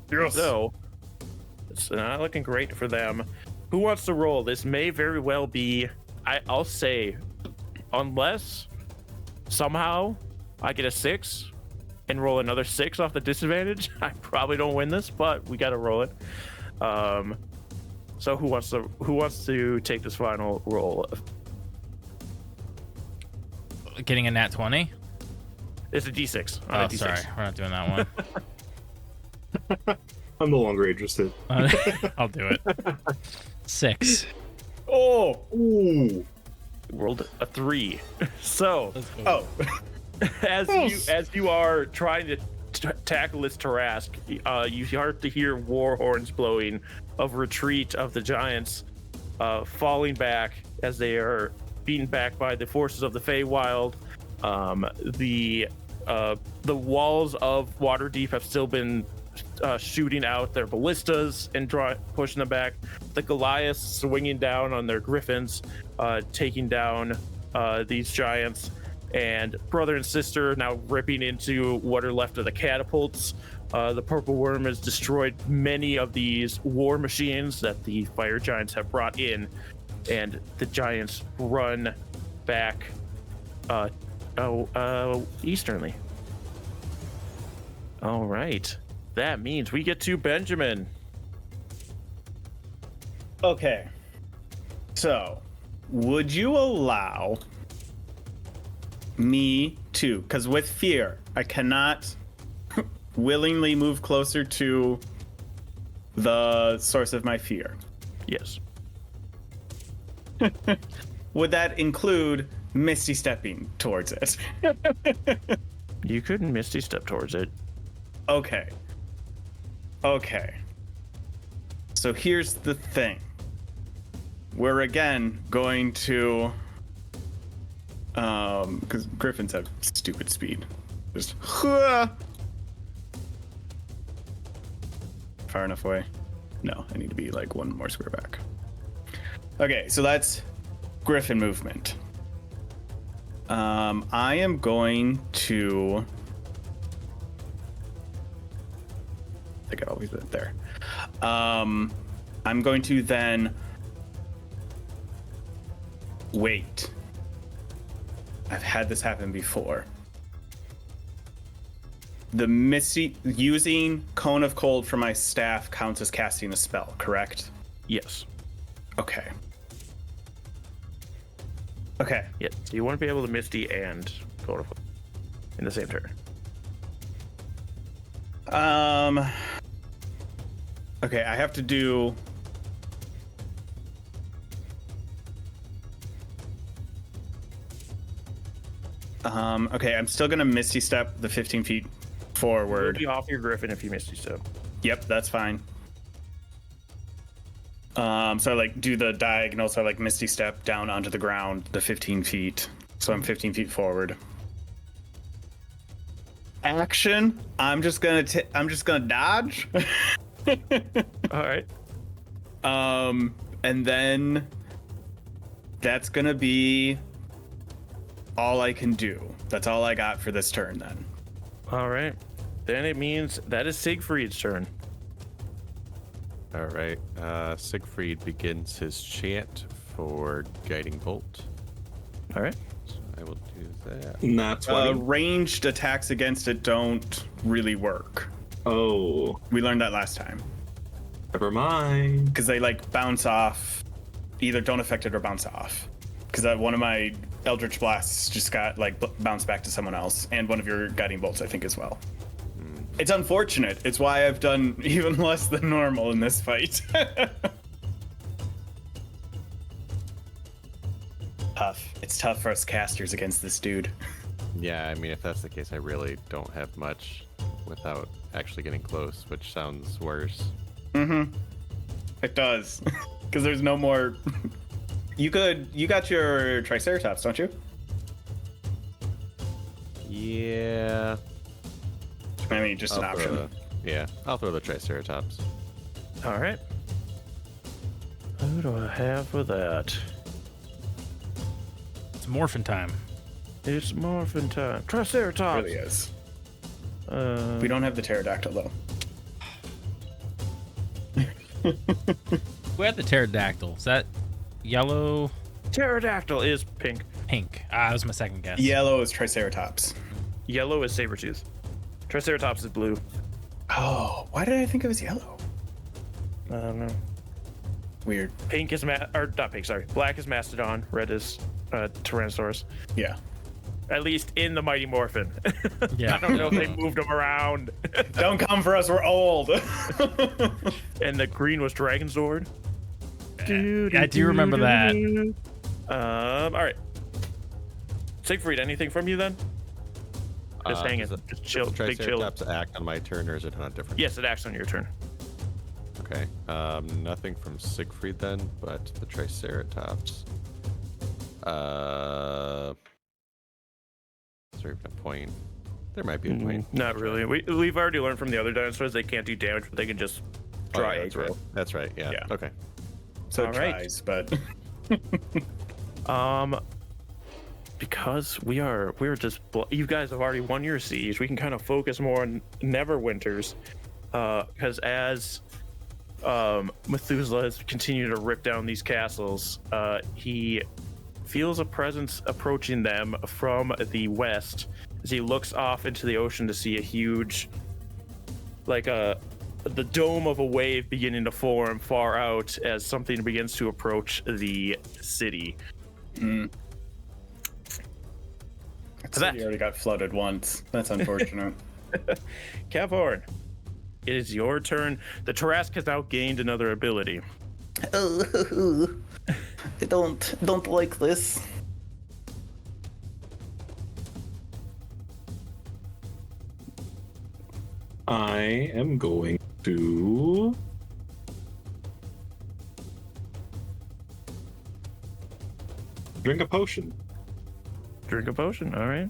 Yes. So it's not looking great for them. Who wants to roll? This may very well be, I'll say, unless somehow I get a 6 and roll another 6 off the disadvantage, I probably don't win this, but we got to roll it. So who wants to take this final roll? Getting a nat 20? It's a D6. Oh, A D6. sorry. We're not doing that one. I'm no longer interested. I'll do it. 6. Oh. Ooh. Rolled a 3. So Oh. as you are trying to tackle this Tarrasque, you start to hear war horns blowing of retreat of the giants, falling back as they are beaten back by the forces of the Feywild. The walls of Waterdeep have still been shooting out their ballistas and pushing them back. The Goliaths swinging down on their griffins, taking down these giants, and brother and sister now ripping into what are left of the catapults. The Purple Worm has destroyed many of these war machines that the fire giants have brought in, and the giants run back easternly. All right. That means we get to Benjamin. Okay. So, would you allow me to, because with fear, I cannot willingly move closer to the source of my fear. Yes. Would that include misty stepping towards it? You couldn't misty step towards it. Okay. So here's the thing. We're again going to, because griffins have stupid speed. Just far enough away. No, I need to be like one more square back. Okay, so that's griffin movement. I am going to. I think I always put it there. I'm going to then wait. I've had this happen before. The using Cone of Cold for my staff counts as casting a spell, correct? Yes. Okay. Yeah. So you want to be able to misty and go in the same turn. Okay, I have to do. Okay, I'm still gonna misty step the 15 feet forward. You'll be off your griffin if you misty step. Yep, that's fine. So I like do the diagonal, so I like misty step down onto the ground, the 15 feet. So I'm 15 feet forward. Action. I'm just gonna dodge. All right. And then that's gonna be all I can do. That's all I got for this turn then. All right. Then it means that is Siegfried's turn. All right. Siegfried begins his chant for Guiding Bolt. All right. So I will do that. Not 20. Ranged attacks against it don't really work. Oh, We learned that last time. never mind. Because they like bounce off, either don't affect it or bounce off. Because one of my Eldritch Blasts just got like bounced back to someone else, and one of your Guiding Bolts, I think, as well. It's unfortunate. It's why I've done even less than normal in this fight. Tough. It's tough for us casters against this dude. Yeah, I mean, if that's the case, I really don't have much without actually getting close, which sounds worse. It does. Because there's no more. You got your Triceratops, don't you? Yeah. I mean, just an option. I'll throw the Triceratops. All right. Who do I have for that? It's morphin time. It's morphin time. Triceratops. It really is. We don't have the pterodactyl though. Who had the pterodactyl? Is that yellow? Pterodactyl is pink. Pink. That was my second guess. Yellow is Triceratops. Yellow is Sabretooth. Triceratops is blue. Oh, why did I think it was yellow? I don't know. Weird. Pink is not pink, sorry. Black is Mastodon. Red is Tyrannosaurus. Yeah. At least in the Mighty Morphin. Yeah. I don't know if they moved them around. Don't come for us, we're old. And the green was Dragonzord. I do remember that. All right. Siegfried, anything from you then? Just hang it. Does Just chill. Does Big chill. Triceratops act on my turn, or is it on a different? Yes, it acts on your turn. Okay. Nothing from Siegfried then, but the Triceratops. Is there even a point? There might be a point. Not really. We've already learned from the other dinosaurs they can't do damage, but they can just draw that's aggro. right. That's right. Yeah. Yeah. Okay. So it All right. tries, but because we're just you guys have already won your siege, we can kind of focus more on Neverwinters, because as Methuselah has continued to rip down these castles, he feels a presence approaching them from the west as he looks off into the ocean to see a huge, the dome of a wave beginning to form far out as something begins to approach the city. that city already got flooded once. That's unfortunate. Kevhorn, it is your turn. The Tarask has now gained another ability. Oh, I don't like this. I am going to drink a potion. Drink a potion, all right.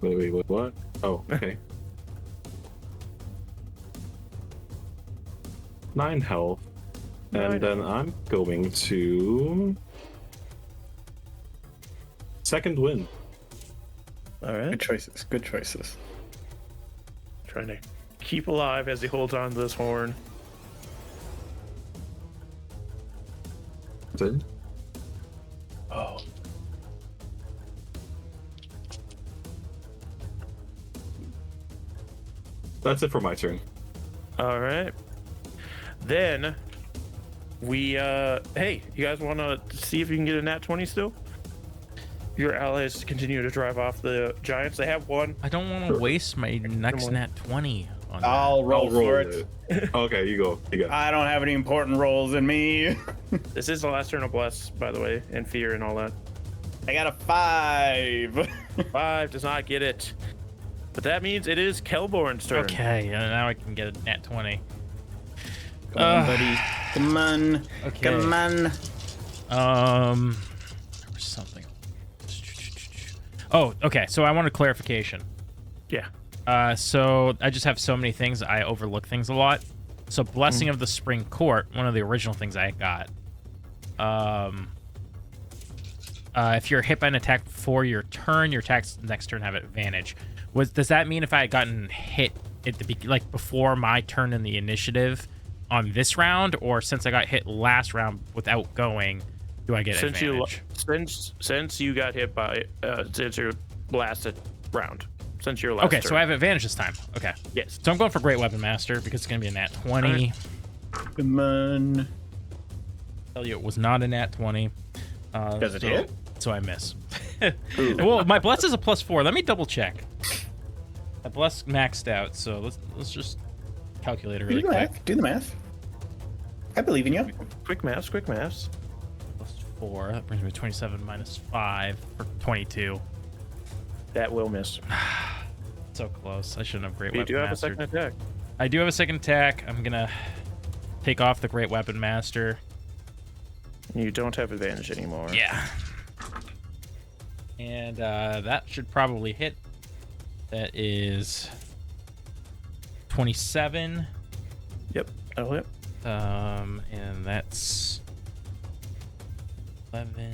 Wait, what? Oh, okay. 9 health. And then I'm going to second wind. All right. Good choices. Good choices. Trying to keep alive as he holds on to this horn. Good. Oh. That's it for my turn. All right. Then we hey, you guys want to see if you can get a nat 20 still? Your allies continue to drive off the giants. They have one. I don't want to waste my next nat 20 on that. I'll roll for it. Okay, you go. You go. I don't have any important rolls in me. This is the last turn of bless, by the way, and fear and all that. I got a 5. 5 does not get it. But that means it is Kelborn's turn. Okay, now I can get a nat 20. Come on, buddy. Come on. Okay. Come on. There was something. Oh, okay. So I want a clarification. Yeah. So I just have so many things. I overlook things a lot. So Blessing of the Spring Court, one of the original things I got. If you're hit by an attack before your turn, your attacks next turn have advantage. Does that mean if I had gotten hit at the like before my turn in the initiative on this round, or since I got hit last round without going, do I get advantage? Since you got hit by since your last round, since your last. Okay, turn. so I have advantage this time. Okay. Yes. So I'm going for Great Weapon Master because it's gonna be a nat 20. Come on. Tell you, it was not a nat 20. Does it hit? So I miss. Well, my bless is a +4. Let me double check. My bless maxed out, so let's just calculate it really quick. Do the math. I believe in you. Quick maths. +4. That brings me to 27 minus 5 for 22. That will miss. So close. I shouldn't have Great You Weapon do have a Master. second attack. I do have a second attack. I'm gonna take off the Great Weapon Master. You don't have advantage anymore. Yeah. And that should probably hit. That is 27. Yep. That'll hit. And that's 11.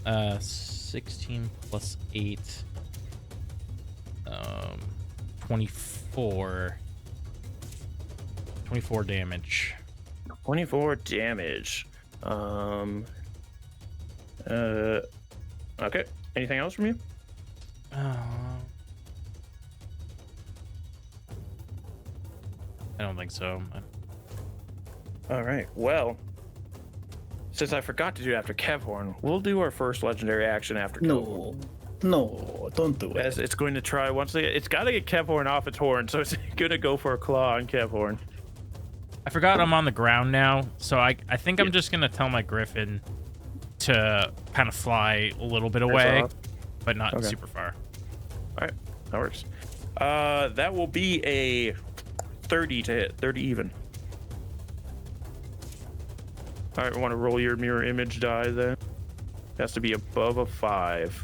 Uh, 16 plus 8. 24. 24 damage. 24 damage. Okay. Anything else from you? I don't think so. All right. Well, since I forgot to do it after Kevhorn, we'll do our first legendary action after Kevhorn. No, don't do it. As it's going to try once again. It's got to get Kevhorn off its horn, so it's going to go for a claw on Kevhorn. I forgot I'm on the ground now, so I think I'm just gonna tell my griffin to kind of fly a little bit away, but not super far. All right, that works. That will be a 30 to hit, 30 even. All right, we want to roll your mirror image die then. It has to be above a 5.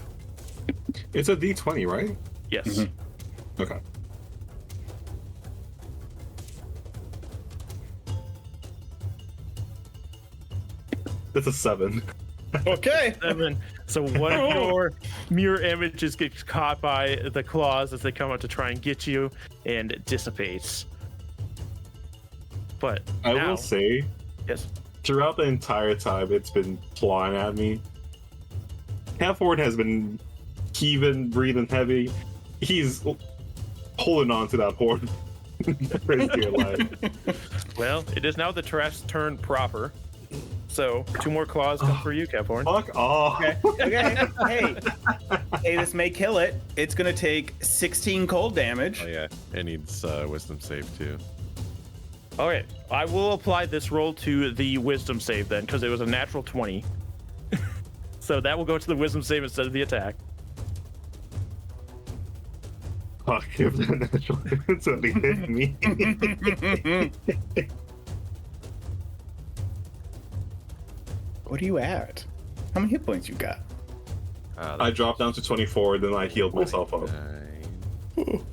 It's a D20, right? Yes. Mm-hmm. Okay. That's a 7. Okay. 7. So one of your mirror images gets caught by the claws as they come out to try and get you, and it dissipates. But I now, will say, yes, throughout the entire time it's been clawing at me, Halford has been heaving, breathing heavy. He's holding on to that horn for his dear life. Well, it is now the Tarrasque's turn proper. So 2 more claws come for you, Kevhorn. Fuck off. Okay. Hey, this may kill it. It's gonna take 16 cold damage. Oh yeah, it needs wisdom save too. Okay, I will apply this roll to the wisdom save then, because it was a natural 20. So that will go to the wisdom save instead of the attack. Fuck, if that natural it's only hit me. What are you at? How many hit points you got? I dropped down to 24, then I healed myself up. 9.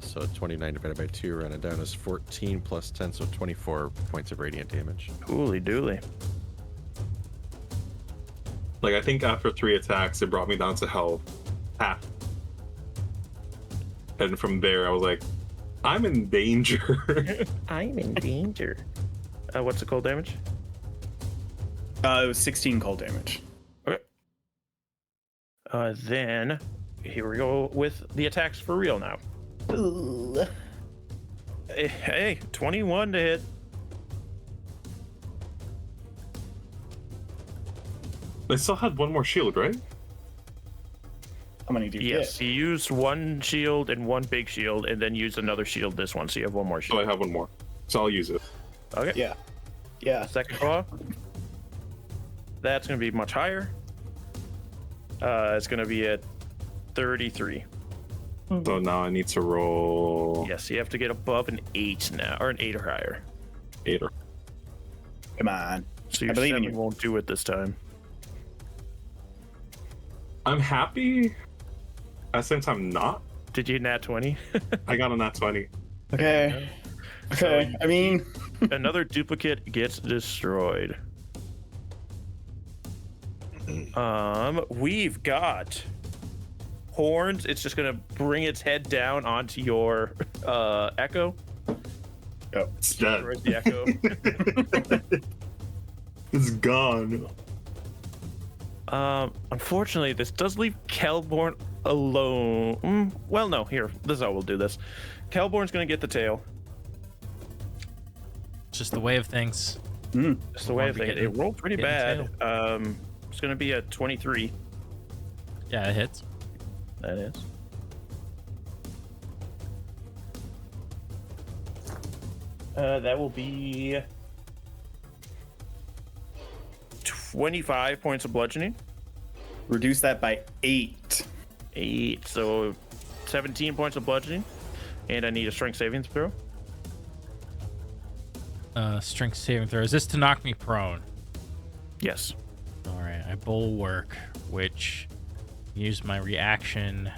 So 29 divided by 2, run it down is 14 plus 10, so 24 points of radiant damage. Holy dooly. Like, I think after 3 attacks, it brought me down to health half. And from there, I was like, I'm in danger. I'm in danger. What's the cold damage? It was 16 cold damage. Okay. Then here we go with the attacks for real now. Ooh. Hey, 21 to hit. I still had 1 more shield, right? How many do you Yes, get? you used 1 shield and 1 big shield, and then used another shield this one, so you have 1 more So shield. I have 1 more. So I'll use it. Okay. Yeah. Second claw. That's going to be much higher. It's going to be at 33. So now I need to roll Yes, you have to get above an 8 now, or an 8 or higher. 8 or Come on. So your I believe in 7 you. won't do it this time. I'm happy. At the same time, not. Did you nat 20? I got a nat 20. Okay. Okay. I mean, Another duplicate gets destroyed. We've got horns. It's just gonna bring its head down onto your echo. It's dead. Where's the echo? It's gone. Unfortunately, this does leave Kelborn alone. Well, no, here. This is how we'll do this. Kelborn's gonna get the tail. It's just the way of things. That's the way I Won't be think. It getting- rolled pretty getting bad. It's gonna be a 23. Yeah, it hits. That is. That will be 25 points of bludgeoning. reduce that by 8. 8, so 17 points of bludgeoning. And I need a strength saving throw. Strength saving throw. Is this to knock me prone? Yes. All right, I bulwark, which use my reaction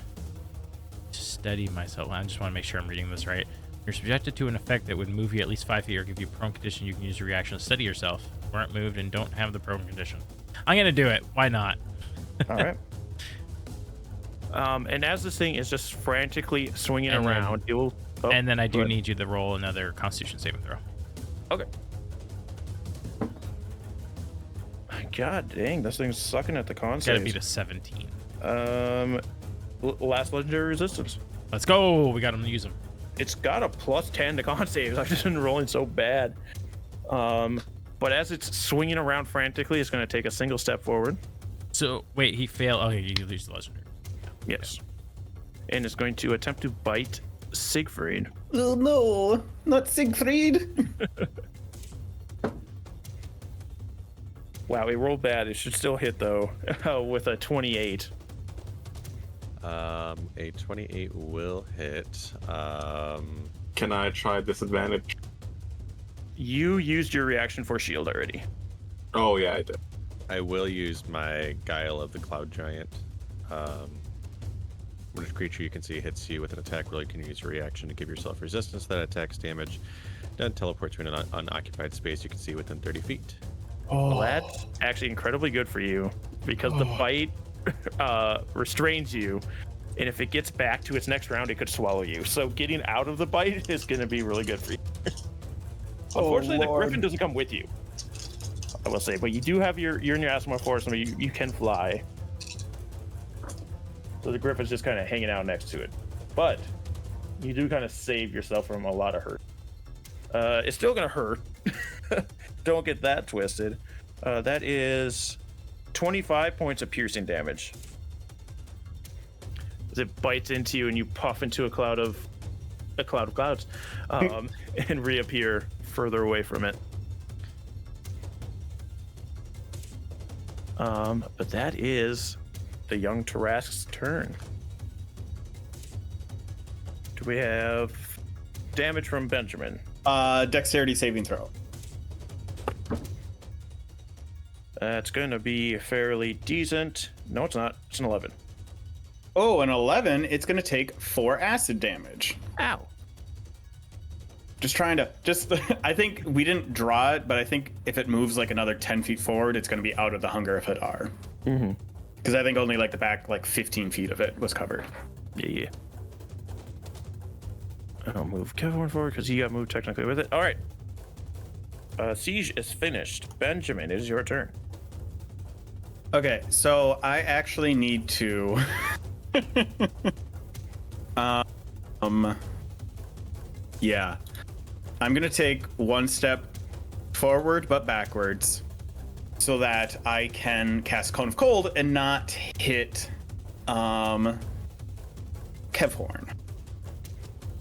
to steady myself. I just want to make sure I'm reading this right. You're subjected to an effect that would move you at least 5 feet or give you a prone condition. You can use your reaction to steady yourself. Weren't moved and don't have the prone condition. I'm gonna do it. Why not? All right. And as this thing is just frantically swinging And then- around, it will. Oh, And then I do go ahead. need you to roll another Constitution saving throw. Okay. God dang, this thing's sucking at the con It's gotta saves. beat a 17. Last legendary resistance. Let's go. We got him to use them. It's got a +10 to con saves. I've just been rolling so bad. But as it's swinging around frantically, it's going to take a single step forward. So wait, he failed. Oh, you lose the legendary. Yes. And it's going to attempt to bite Siegfried. Oh no, not Siegfried. Wow, he rolled bad. It should still hit though, with a 28. A 28 will hit. Can I try disadvantage? You used your reaction for shield already. Oh yeah, I did. I will use my Guile of the Cloud Giant. When a creature you can see hits you with an attack roll, you can use your reaction to give yourself resistance to that attack's damage. Then teleport to an unoccupied space you can see within 30 feet. Well, that's actually incredibly good for you because the bite restrains you, and if it gets back to its next round, it could swallow you. So getting out of the bite is going to be really good for you. Unfortunately, the Lord. griffin doesn't come with you, I will say, but you do have you're in your Asmar forest, so you can fly. So the griffin's just kind of hanging out next to it. But you do kind of save yourself from a lot of hurt. It's still gonna hurt. Don't get that twisted. That is 25 points of piercing damage. As it bites into you and you puff into a cloud of clouds, and reappear further away from it. But that is the young Tarask's turn. Do we have damage from Benjamin? Dexterity saving throw. That's going to be fairly decent. No, it's not. It's an 11. Oh, an 11. It's going to take 4 acid damage. Ow. Just trying to, I think we didn't draw it, but I think if it moves like another 10 feet forward, it's going to be out of the Hunger of Hadar. Mm-hmm. Because I think only like the back, like 15 feet of it was covered. Yeah. I'll move Kevin forward because he got moved technically with it. All right. Siege is finished. Benjamin, it is your turn. Okay, so I actually need to yeah. I'm gonna take 1 step forward but backwards so that I can cast Cone of Cold and not hit Kevhorn.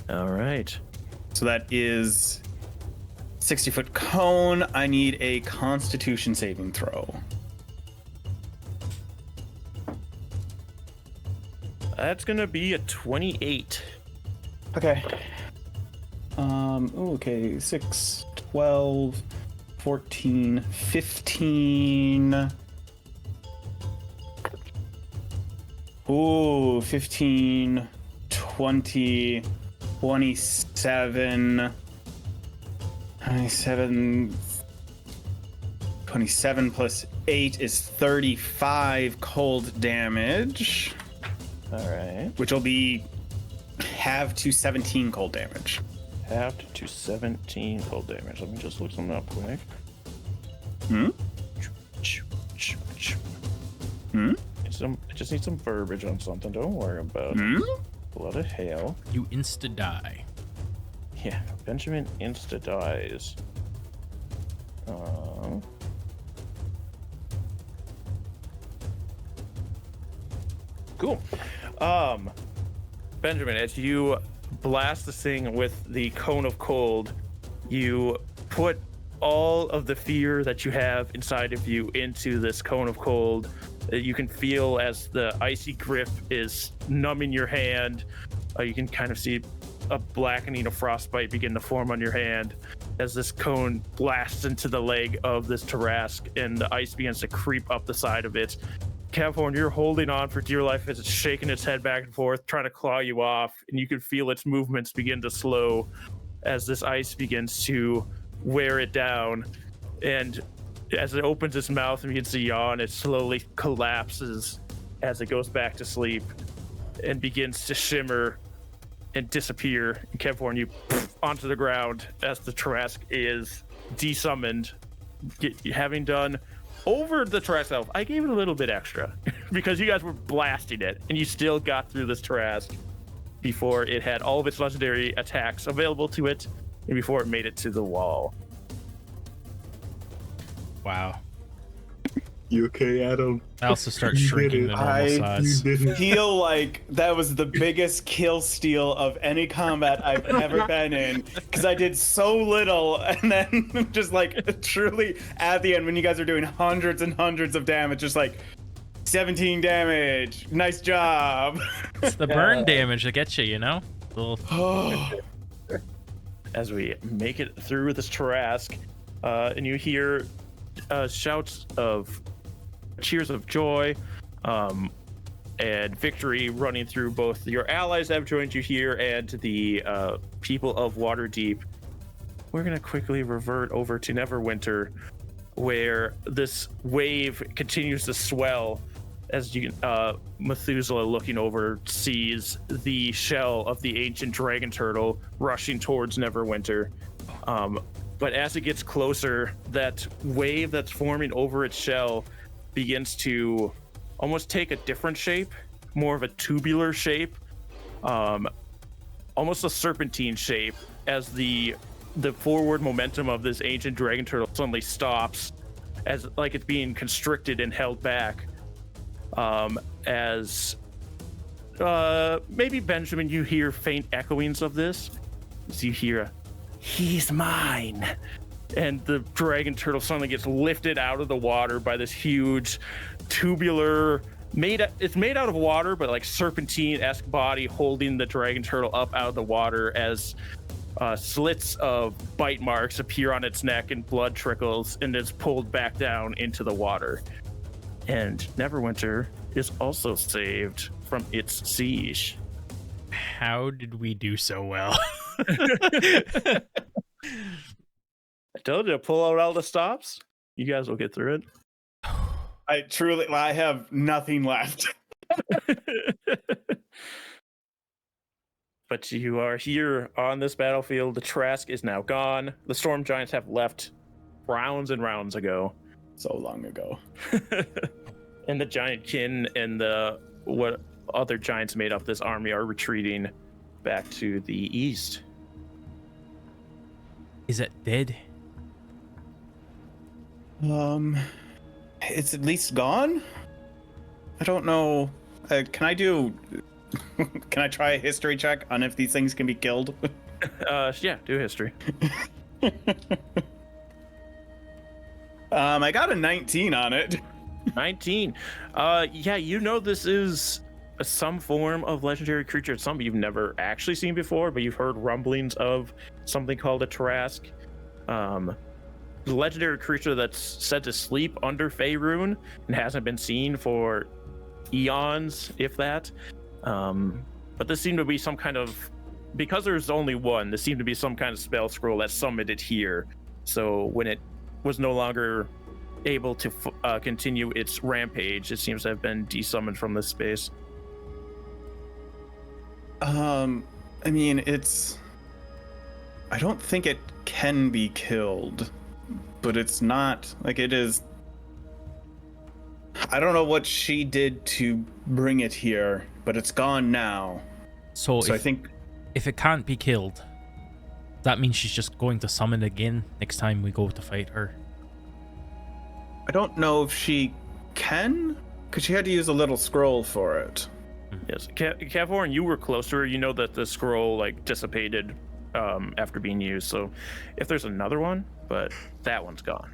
All right. So that is 60-foot cone. I need a Constitution saving throw. That's gonna be a 28. Okay. Okay, 6, 12, 14, 15. Ooh, 15, 20, 27. 27 plus 8 is 35 cold damage. All right. Which will be halved to 17 cold damage. Halved to 17 cold damage. Let me just look something up quick. I just need some verbiage on something. Don't worry about it. Blood of hail. You insta-die. Yeah, Benjamin insta-dies. Cool. Benjamin, as you blast this thing with the Cone of Cold, you put all of the fear that you have inside of you into this Cone of Cold. You can feel as the icy grip is numbing your hand. You can kind of see a blackening of frostbite begin to form on your hand as this cone blasts into the leg of this Tarask and the ice begins to creep up the side of it. Kevhorn, you're holding on for dear life as it's shaking its head back and forth, trying to claw you off, and you can feel its movements begin to slow as this ice begins to wear it down. And as it opens its mouth and begins to yawn, it slowly collapses as it goes back to sleep and begins to shimmer and disappear. And Kevhorn, you onto the ground as the Tarask is desummoned. Having done over the Tarask itself, I gave it a little bit extra because you guys were blasting it and you still got through this Tarask before it had all of its legendary attacks available to it and before it made it to the wall. Wow. You okay, Adam? I also start shrinking to normal size. Feel like that was the biggest kill steal of any combat I've ever been in, because I did so little, and then just like truly at the end when you guys are doing hundreds and hundreds of damage, just like 17 damage, nice job. It's the burn damage that gets you, you know? As we make it through this Tarask, and you hear shouts of cheers of joy and victory running through both your allies that have joined you here and the people of Waterdeep. We're going to quickly revert over to Neverwinter, where this wave continues to swell as you Methuselah, looking over, sees the shell of the ancient dragon turtle rushing towards Neverwinter. But as it gets closer, that wave that's forming over its shell begins to almost take a different shape, more of a tubular shape, almost a serpentine shape, as the forward momentum of this ancient dragon turtle suddenly stops, as like it's being constricted and held back. As maybe Benjamin, you hear faint echoings of this. As you hear a, "He's mine," and the dragon turtle suddenly gets lifted out of the water by this huge tubular it's made out of water, but like serpentine-esque body holding the dragon turtle up out of the water as slits of bite marks appear on its neck and blood trickles and is pulled back down into the water. And Neverwinter is also saved from its siege. How did we do so well? I told you to pull out all the stops. You guys will get through it. I have nothing left. But you are here on this battlefield. The Trask is now gone. The Storm Giants have left rounds and rounds ago. So long ago. And the Giant Kin and what other giants made up this army are retreating back to the east. Is it dead? It's at least gone? I don't know. Can I try a history check on if these things can be killed? Yeah, do history. I got a 19 on it. 19. Yeah, you know this is some form of legendary creature. It's something you've never actually seen before, but you've heard rumblings of something called a Trask. The legendary creature that's said to sleep under Faerun and hasn't been seen for eons, if that. But this seemed to be some kind of, because there's only one, this seemed to be some kind of spell scroll that summoned it here. So when it was no longer able to continue its rampage, it seems to have been desummoned from this space. I mean, I don't think it can be killed, but it's not like it is. I don't know what she did to bring it here, but it's gone now. So I think if it can't be killed, that means she's just going to summon again next time we go to fight her. I don't know if she can, because she had to use a little scroll for it. Yes, Cavorn, you were close to her. You know that the scroll like dissipated after being used. So if there's another one, but that one's gone.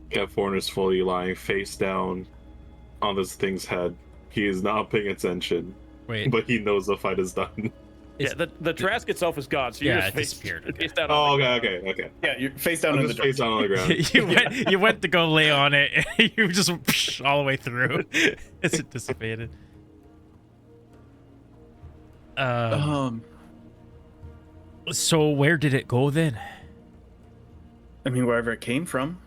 Cavorn is fully lying face down on this thing's head. He is not paying attention. Wait, but he knows the fight is done. Yeah, the Trask itself is gone, so you're just face down. Oh, okay. Yeah, you're face down I'm just face down on the ground. you went to go lay on it, and you just all the way through as it dissipated. So where did it go then? I mean, wherever it came from.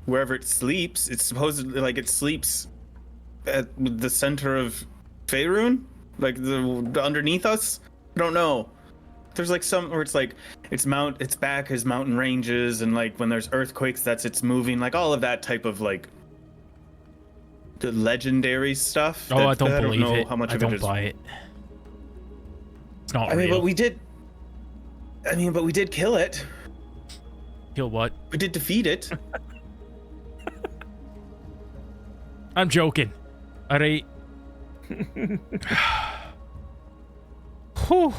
Wherever it sleeps, it's supposedly like it sleeps at the center of Faerun, like the underneath us. I don't know. There's like some where it's like its back is mountain ranges, and like when there's earthquakes, that's it's moving, like all of that type of like the legendary stuff. Oh, I don't believe know it. How much I of don't it is. buy it. It's not I real. mean, but we did kill it. Kill what? We did defeat it. I'm joking. All right. Whew.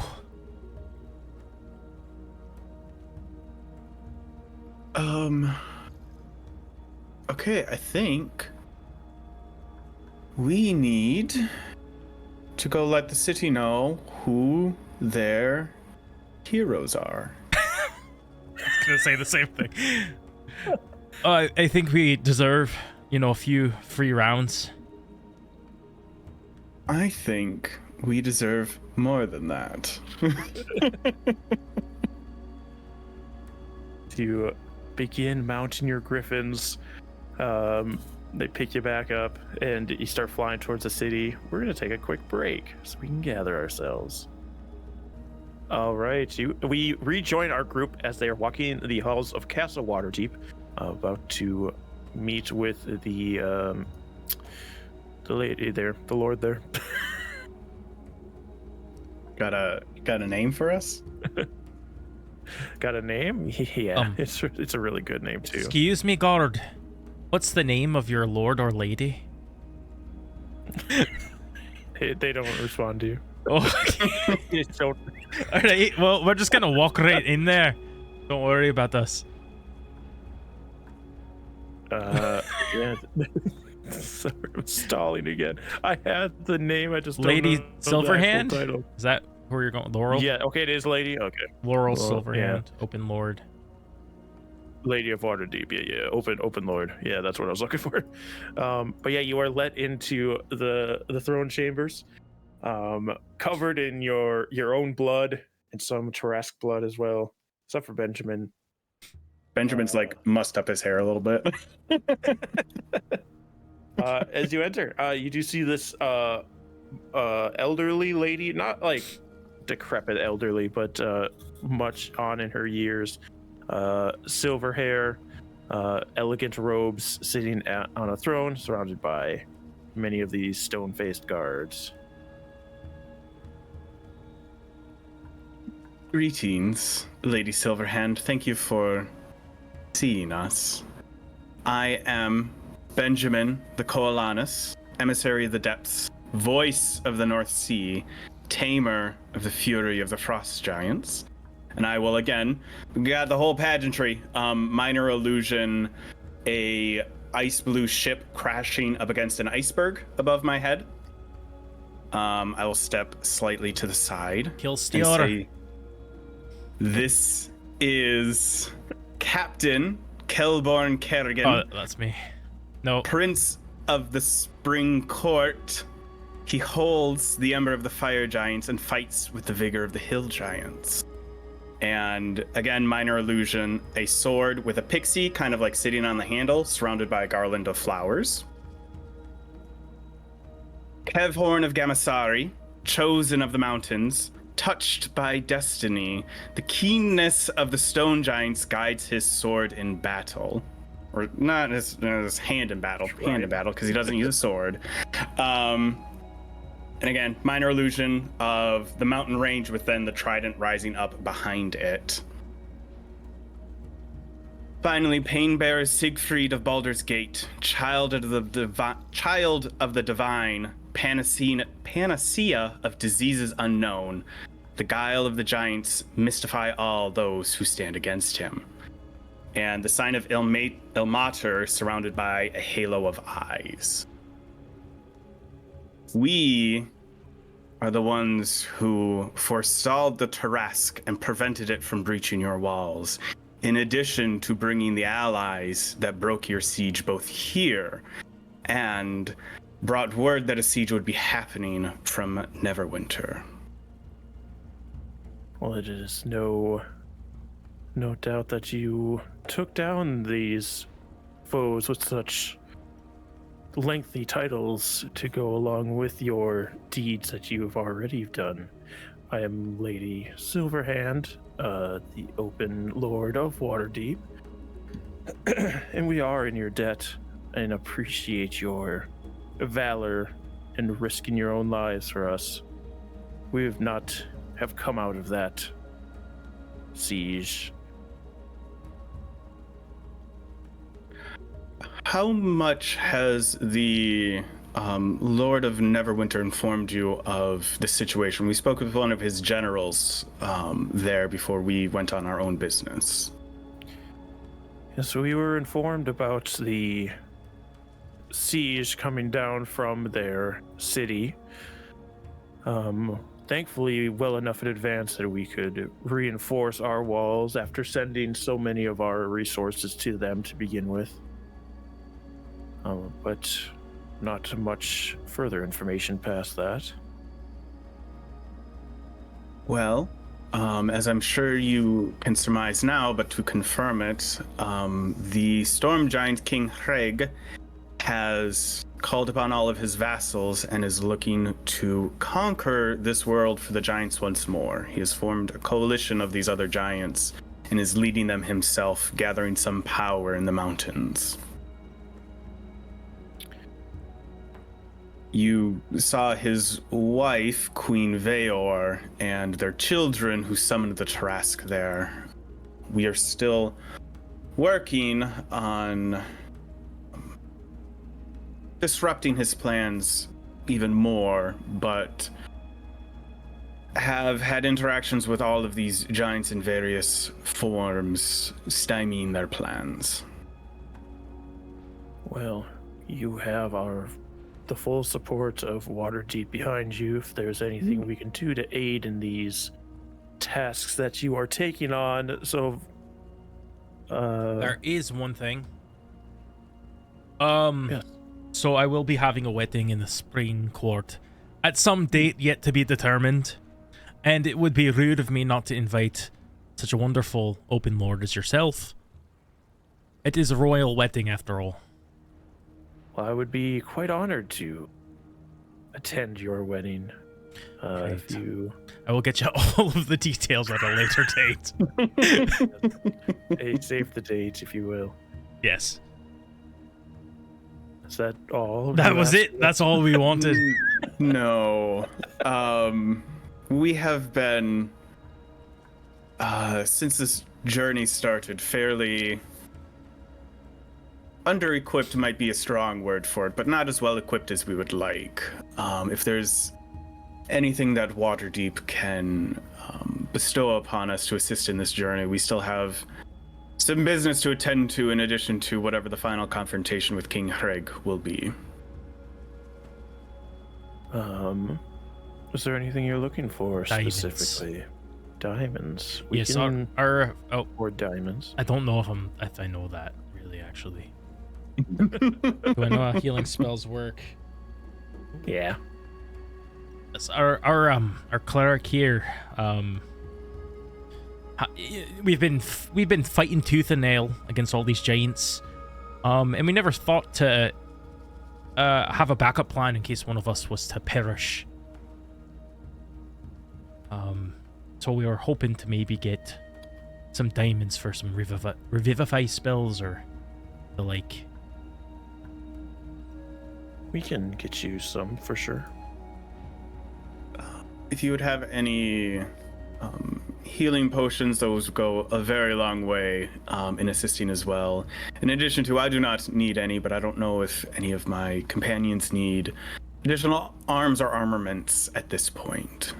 Okay, I think we need to go let the city know who their heroes are. I was gonna say the same thing. I think we deserve, a few free rounds. I think we deserve more than that. You begin mounting your griffins. They pick you back up, and you start flying towards the city. We're going to take a quick break so we can gather ourselves. All right, we rejoin our group as they are walking the halls of Castle Waterdeep, about to meet with the The lady there, the lord there. Got a name for us? Got a name? Yeah, it's a really good name too. Excuse me, guard. What's the name of your lord or lady? They don't respond to you. Oh, They don't. all right. Well, we're just gonna walk right in there. Don't worry about us. Yeah. Sorry, I'm stalling again. I had the name. I just don't Lady know the Silverhand? actual title. Is that where you're going? Laurel? Yeah. Okay, it is Lady. Okay. Laurel Well, Silverhand, Open Lord. Lady of Waterdeep. Yeah. Open Lord. Yeah, that's what I was looking for. But yeah, you are let into the throne chambers, covered in your own blood and some Tarrasque blood as well, except for Benjamin. Benjamin's like mussed up his hair a little bit. As you enter, you do see this elderly lady, not like decrepit elderly, but much on in her years. Silver hair, elegant robes, sitting on a throne, surrounded by many of these stone-faced guards. Greetings, Lady Silverhand. Thank you for seeing us. I am Benjamin the Coelanus, emissary of the depths, voice of the North Sea, tamer of the fury of the frost giants. And I will again, we got the whole pageantry, minor illusion, a ice blue ship crashing up against an iceberg above my head. I will step slightly to the side Kill and Stealer. say, this is Captain Kelborn Kerrigan, Oh, that's me. No. Prince of the Spring Court. He holds the Ember of the Fire Giants and fights with the vigor of the Hill Giants. And again, minor illusion, a sword with a pixie kind of like sitting on the handle, surrounded by a garland of flowers. Kevhorn of Gamasari, chosen of the mountains, touched by destiny. The keenness of the stone giants guides his sword in battle. Or not his hand in battle, because he doesn't use a sword. And again, minor illusion of the mountain range with then the trident rising up behind it. Finally, Painbearer Siegfried of Baldur's Gate, child of the divine, panacea of diseases unknown. The guile of the giants mystify all those who stand against him. And the sign of Ilmater surrounded by a halo of eyes. We are the ones who forestalled the Tarrasque and prevented it from breaching your walls, in addition to bringing the allies that broke your siege both here and brought word that a siege would be happening from Neverwinter. Well, it is no doubt that you took down these foes with such lengthy titles to go along with your deeds that you have already done. I am Lady Silverhand, the Open Lord of Waterdeep, and we are in your debt and appreciate your valor and risking your own lives for us. We have come out of that siege. How much has the Lord of Neverwinter informed you of the situation? We spoke with one of his generals there before we went on our own business. Yes, we were informed about the siege coming down from their city. Thankfully, well enough in advance that we could reinforce our walls after sending so many of our resources to them to begin with. But not much further information past that. Well, as I'm sure you can surmise now, but to confirm it, the storm giant King Hreg has called upon all of his vassals and is looking to conquer this world for the giants once more. He has formed a coalition of these other giants and is leading them himself, gathering some power in the mountains. You saw his wife, Queen Veor, and their children who summoned the Trask there. We are still working on disrupting his plans even more, but have had interactions with all of these giants in various forms, stymieing their plans. Well, you have the full support of Waterdeep behind you. If there's anything we can do to aid in these tasks that you are taking on, so There is one thing. yes. So I will be having a wedding in the spring court at some date yet to be determined, and it would be rude of me not to invite such a wonderful open lord as yourself. It is a royal wedding after all. Well, I would be quite honored to attend your wedding. If Great. you I will get you all of the details at a later date. save the date, if you will. Yes. Is that all? That you was asked it. for? That's all we wanted. No. We have been, since this journey started, fairly under-equipped might be a strong word for it, but not as well equipped as we would like. If there's anything that Waterdeep can bestow upon us to assist in this journey, we still have some business to attend to in addition to whatever the final confrontation with King Hreg will be. Is there anything you're looking for Diamonds. specifically? Diamonds. We Yes, can oh, afford diamonds. I don't know if I know that really actually. Do I know how healing spells work? Yeah. Yes, our cleric here, we've been fighting tooth and nail against all these giants, and we never thought to have a backup plan in case one of us was to perish. So we were hoping to maybe get some diamonds for some revivify spells or the like. We can get you some for sure. If you would have any healing potions, those go a very long way in assisting as well. In addition to, I do not need any, but I don't know if any of my companions need additional arms or armaments at this point.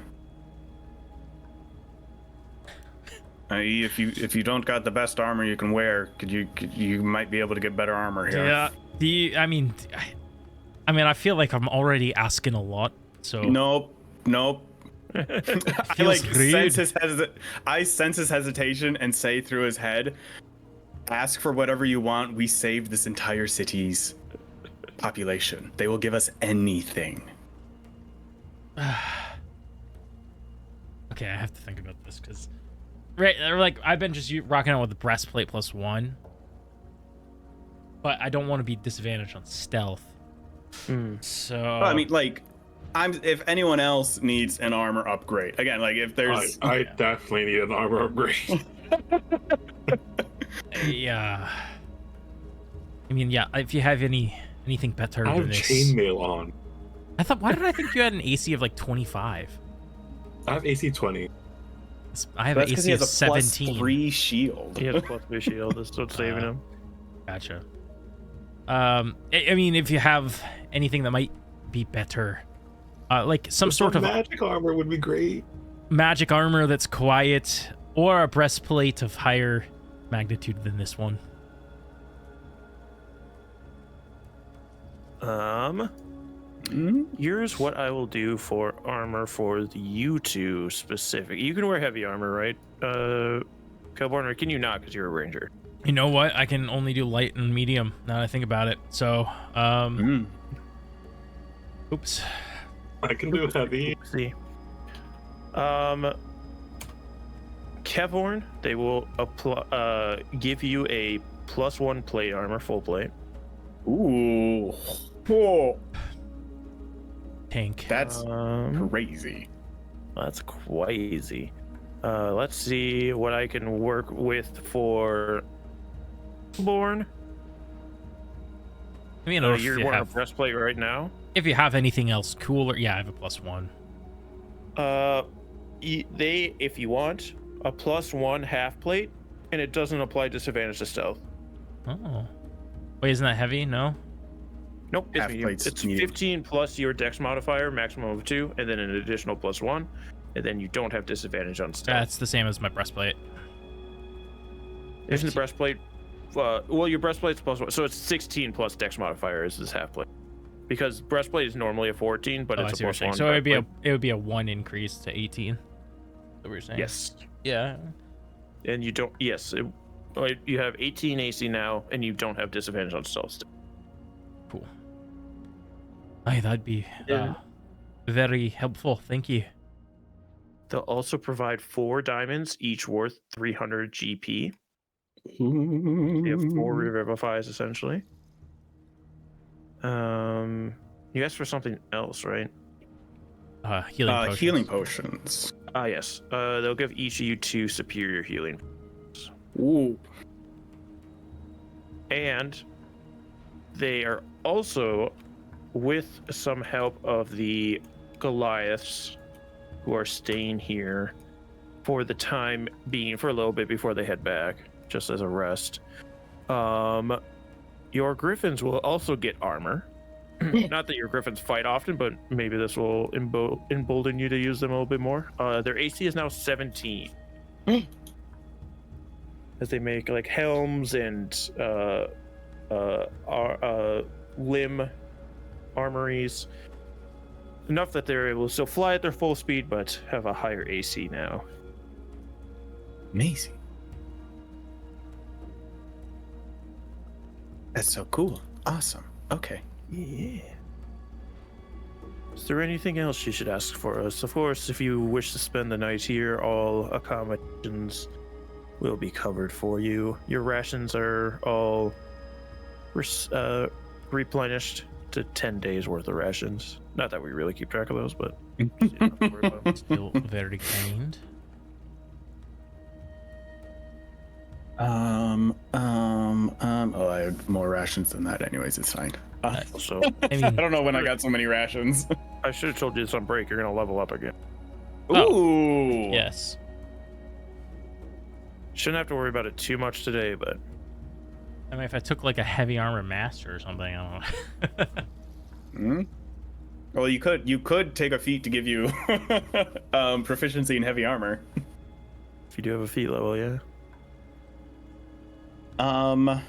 If you don't got the best armor you can wear, you might be able to get better armor here. Yeah. I mean, I feel like I'm already asking a lot. So Nope. I rude. sense his hesitation and say through his head, ask for whatever you want. We saved this entire city's population. They will give us anything. Okay, I have to think about this because, right, like I've been just rocking out with the breastplate +1, but I don't want to be disadvantaged on stealth. So Well, I mean, like, if anyone else needs an armor upgrade, again, like if there's, I definitely need an armor upgrade. yeah. I mean, yeah. If you have anything better I than have this, chainmail on. why did I think you had an AC of like 25? I have AC 20. I have that's an because he AC has of a 17. +3 shield. He has a +3 shield. That's what's saving him. Gotcha. I mean, if you have anything that might be better, like some sort of magic armor would be great. magic armor that's quiet, or a breastplate of higher magnitude than this one. Here's what I will do for armor for you two specific. You can wear heavy armor, right? Kelborn, or can you not because you're a ranger? You know what? I can only do light and medium now that I think about it. So, oops. I can do heavy. See. Kevhorn, they will give you a +1 plate armor, full plate. Ooh. Whoa. Tank. That's crazy. That's crazy. Let's see what I can work with for Born. I mean, You're if you wearing have, a breastplate right now. If you have anything else cooler, yeah, I have a +1. If you want a +1 half plate, and it doesn't apply disadvantage to stealth. Oh, wait, isn't that heavy? No. Nope, it's Half medium. plate's It's medium. 15 plus your dex modifier, maximum of 2, and then an additional +1, and then you don't have disadvantage on stealth. That's the same as my breastplate. Isn't the breastplate? Well, your breastplate's +1, so it's 16 plus dex modifier is this half plate. Because breastplate is normally a 14, but Oh, I it's see a what you're saying. +1. So breastplate. it would be a 1 increase to 18. That's what you're saying. Yes, Yeah. and you don't. Yes, you have 18 AC now, and you don't have disadvantage on stealth. Cool. Aye, that'd be Yeah. very helpful. Thank you. They'll also provide 4 diamonds, each worth 300 GP. You have 4 revivifies essentially. You asked for something else, right? Healing potions. Healing potions. Ah, yes. They'll give each of you 2 superior healing. Ooh. And they are also, with some help of the Goliaths who are staying here for the time being, for a little bit before they head back, just as a rest. Your griffins will also get armor. Not that your griffins fight often, but maybe this will embolden you to use them a little bit more. Their AC is now 17. As they make like helms and limb armories. Enough that they're able to still fly at their full speed, but have a higher AC now. Amazing. That's so cool. Awesome. Okay. Yeah. Is there anything else you should ask for us? Of course, if you wish to spend the night here, all accommodations will be covered for you. Your rations are all replenished to 10 days worth of rations. Not that we really keep track of those, but you don't have to worry about them. Still very kind. Oh, I had more rations than that. Anyways, it's fine. So I mean, I don't know when I got so many rations. I should have told you this on break. You're gonna level up again. Oh. Ooh. yes. Shouldn't have to worry about it too much today, but I mean, if I took like a heavy armor master or something, I don't know. Hmm? Well, you could take a feat to give you proficiency in heavy armor. if you do have a feat level, yeah. I'm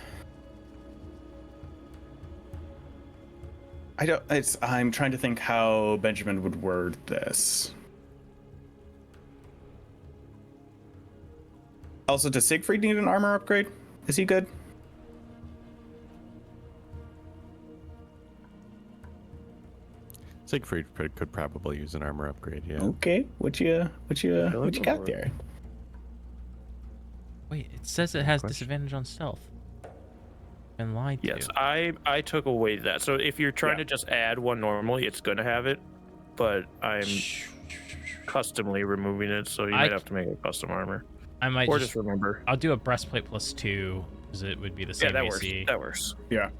trying to think how Benjamin would word this. Also, does Siegfried need an armor upgrade? Is he good? Siegfried could probably use an armor upgrade. Yeah. Okay. What you got there? Wait, it says it has Question? disadvantage on stealth. Been lied to. Yes, I took away that. So if you're trying to just add one normally, it's gonna have it, but I'm customly removing it, so you might have to make a custom armor. I might Or just just remember. I'll do a breastplate +2 because it would be the same Yeah, that works. AC. That works. Yeah.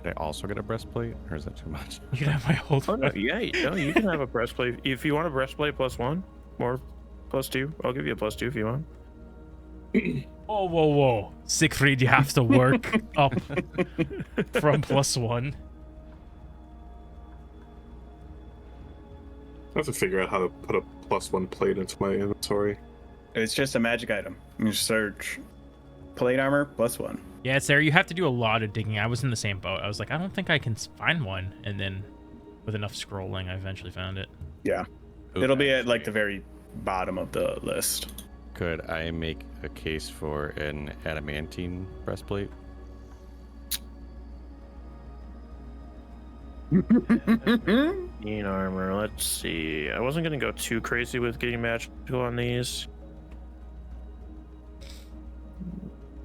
Could I also get a breastplate, or is that too much? You can have my whole. Oh no, yeah, no, you can have a breastplate if you want a breastplate +1 or +2. I'll give you a +2 if you want. Whoa, whoa, whoa! Siegfried, you have to work up from +1. I have to figure out how to put a +1 plate into my inventory. It's just a magic item. You search plate armor +1. Yeah, it's there. You have to do a lot of digging. I was in the same boat. I was like, I don't think I can find one. And then with enough scrolling, I eventually found it. Yeah. It'll be at like the very bottom of the list. Could I make a case for an adamantine breastplate? Mean armor. Let's see. I wasn't gonna go too crazy with getting magical on these.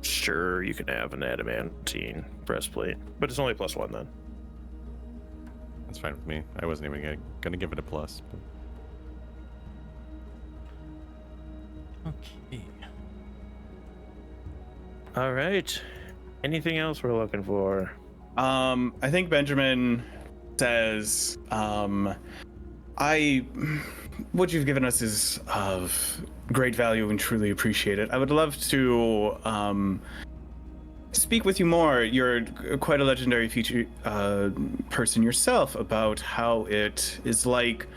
Sure, you can have an adamantine breastplate, but it's only +1 then. That's fine with me. I wasn't even gonna give it a plus. But... Okay. All right. Anything else we're looking for? I think Benjamin says, what you've given us is of great value and truly appreciate it. I would love to speak with you more. You're quite a legendary feature person yourself about how it is like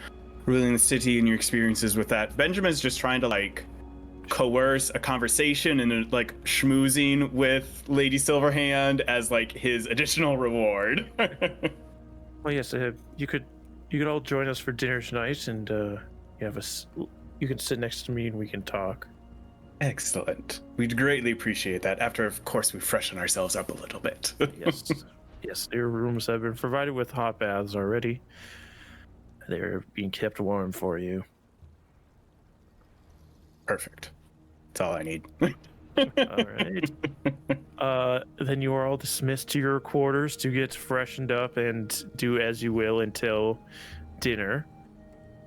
ruling the city and your experiences with that. Benjamin's just trying to like coerce a conversation and like schmoozing with Lady Silverhand as like his additional reward. Well, yes, you could all join us for dinner tonight, and you can sit next to me and we can talk. Excellent. We'd greatly appreciate that. After, of course, we freshen ourselves up a little bit. Yes, yes. Your rooms have been provided with hot baths already. They're being kept warm for you. Perfect. That's all I need. All right. Then you are all dismissed to your quarters to get freshened up and do as you will until dinner.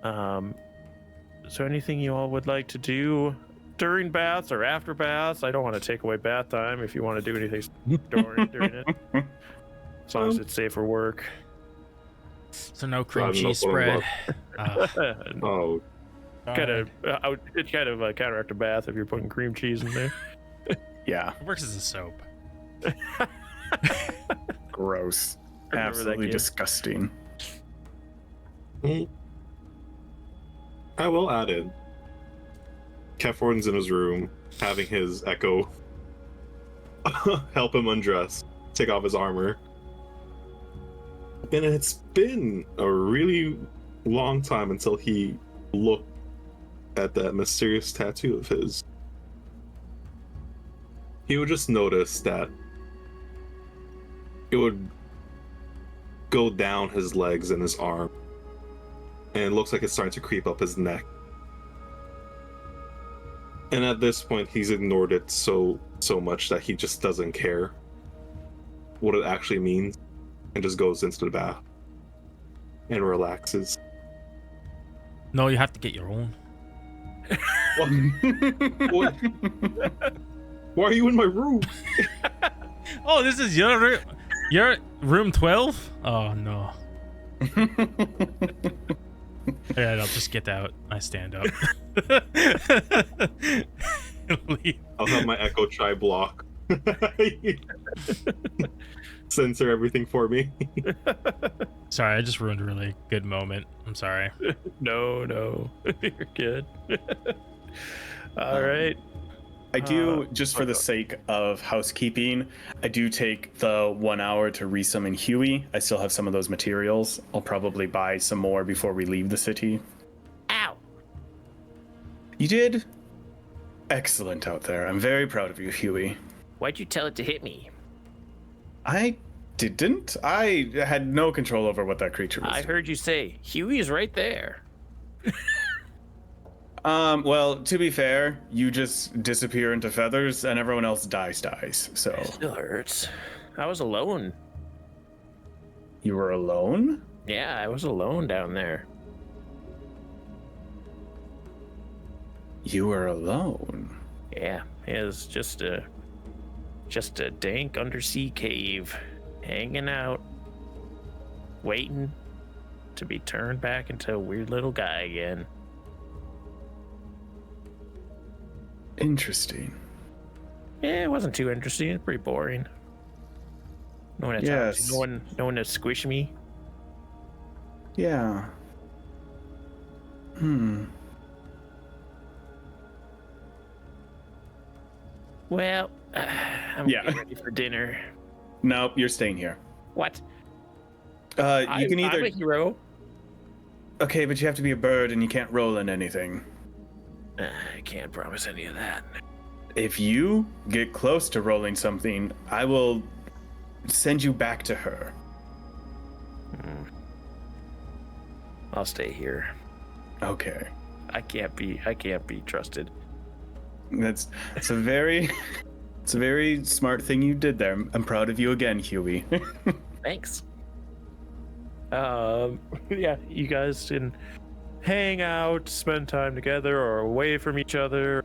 Is there anything you all would like to do during baths or after baths? I don't want to take away bath time if you want to do anything during it. As long as it's safe for work. So no cream cheese spread. Oh, It kind of counteract a bath if you're putting cream cheese in there. Yeah. It works as a soap. Gross. Remember Absolutely that, kid. disgusting. I will add in. Keford's in his room, having his echo help him undress, take off his armor. And it's been a really long time until he looked at that mysterious tattoo of his. He would just notice that it would go down his legs and his arm, and it looks like it's starting to creep up his neck. And at this point, he's ignored it so much that he just doesn't care what it actually means, and just goes into the bath and relaxes. No, you have to get your own. What? Why are you in my room? Oh, this is your room 12? Oh no. Yeah, I'll just get out. I stand up. Leave. I'll have my echo try block. Censor everything for me. Sorry, I just ruined a really good moment. I'm sorry. No, you're good. All right. I do, just for the sake of housekeeping, I do take the 1 hour to resummon Huey. I still have some of those materials. I'll probably buy some more before we leave the city. Ow. You did excellent out there. I'm very proud of you, Huey. Why'd you tell it to hit me? I didn't. I had no control over what that creature was. I heard you say, Huey's right there. Well, to be fair, you just disappear into feathers and everyone else dies. So It still hurts. I was alone. you were alone? Yeah, I was alone down there. You were alone. Yeah, it was just a dank undersea cave, hanging out, waiting to be turned back into a weird little guy again. Interesting. Yeah, it wasn't too interesting. It's pretty boring. No one to talk to. No one to squish me. Yeah. Well, I'm getting ready for dinner. Nope, you're staying here. What? You can either. I'm a hero. Okay, but you have to be a bird and you can't roll in anything. I can't promise any of that. If you get close to rolling something, I will send you back to her. I'll stay here. Okay. I can't be trusted. It's a very smart thing you did there. I'm proud of you again, Huey. Thanks. Yeah, you guys can hang out, spend time together, or away from each other,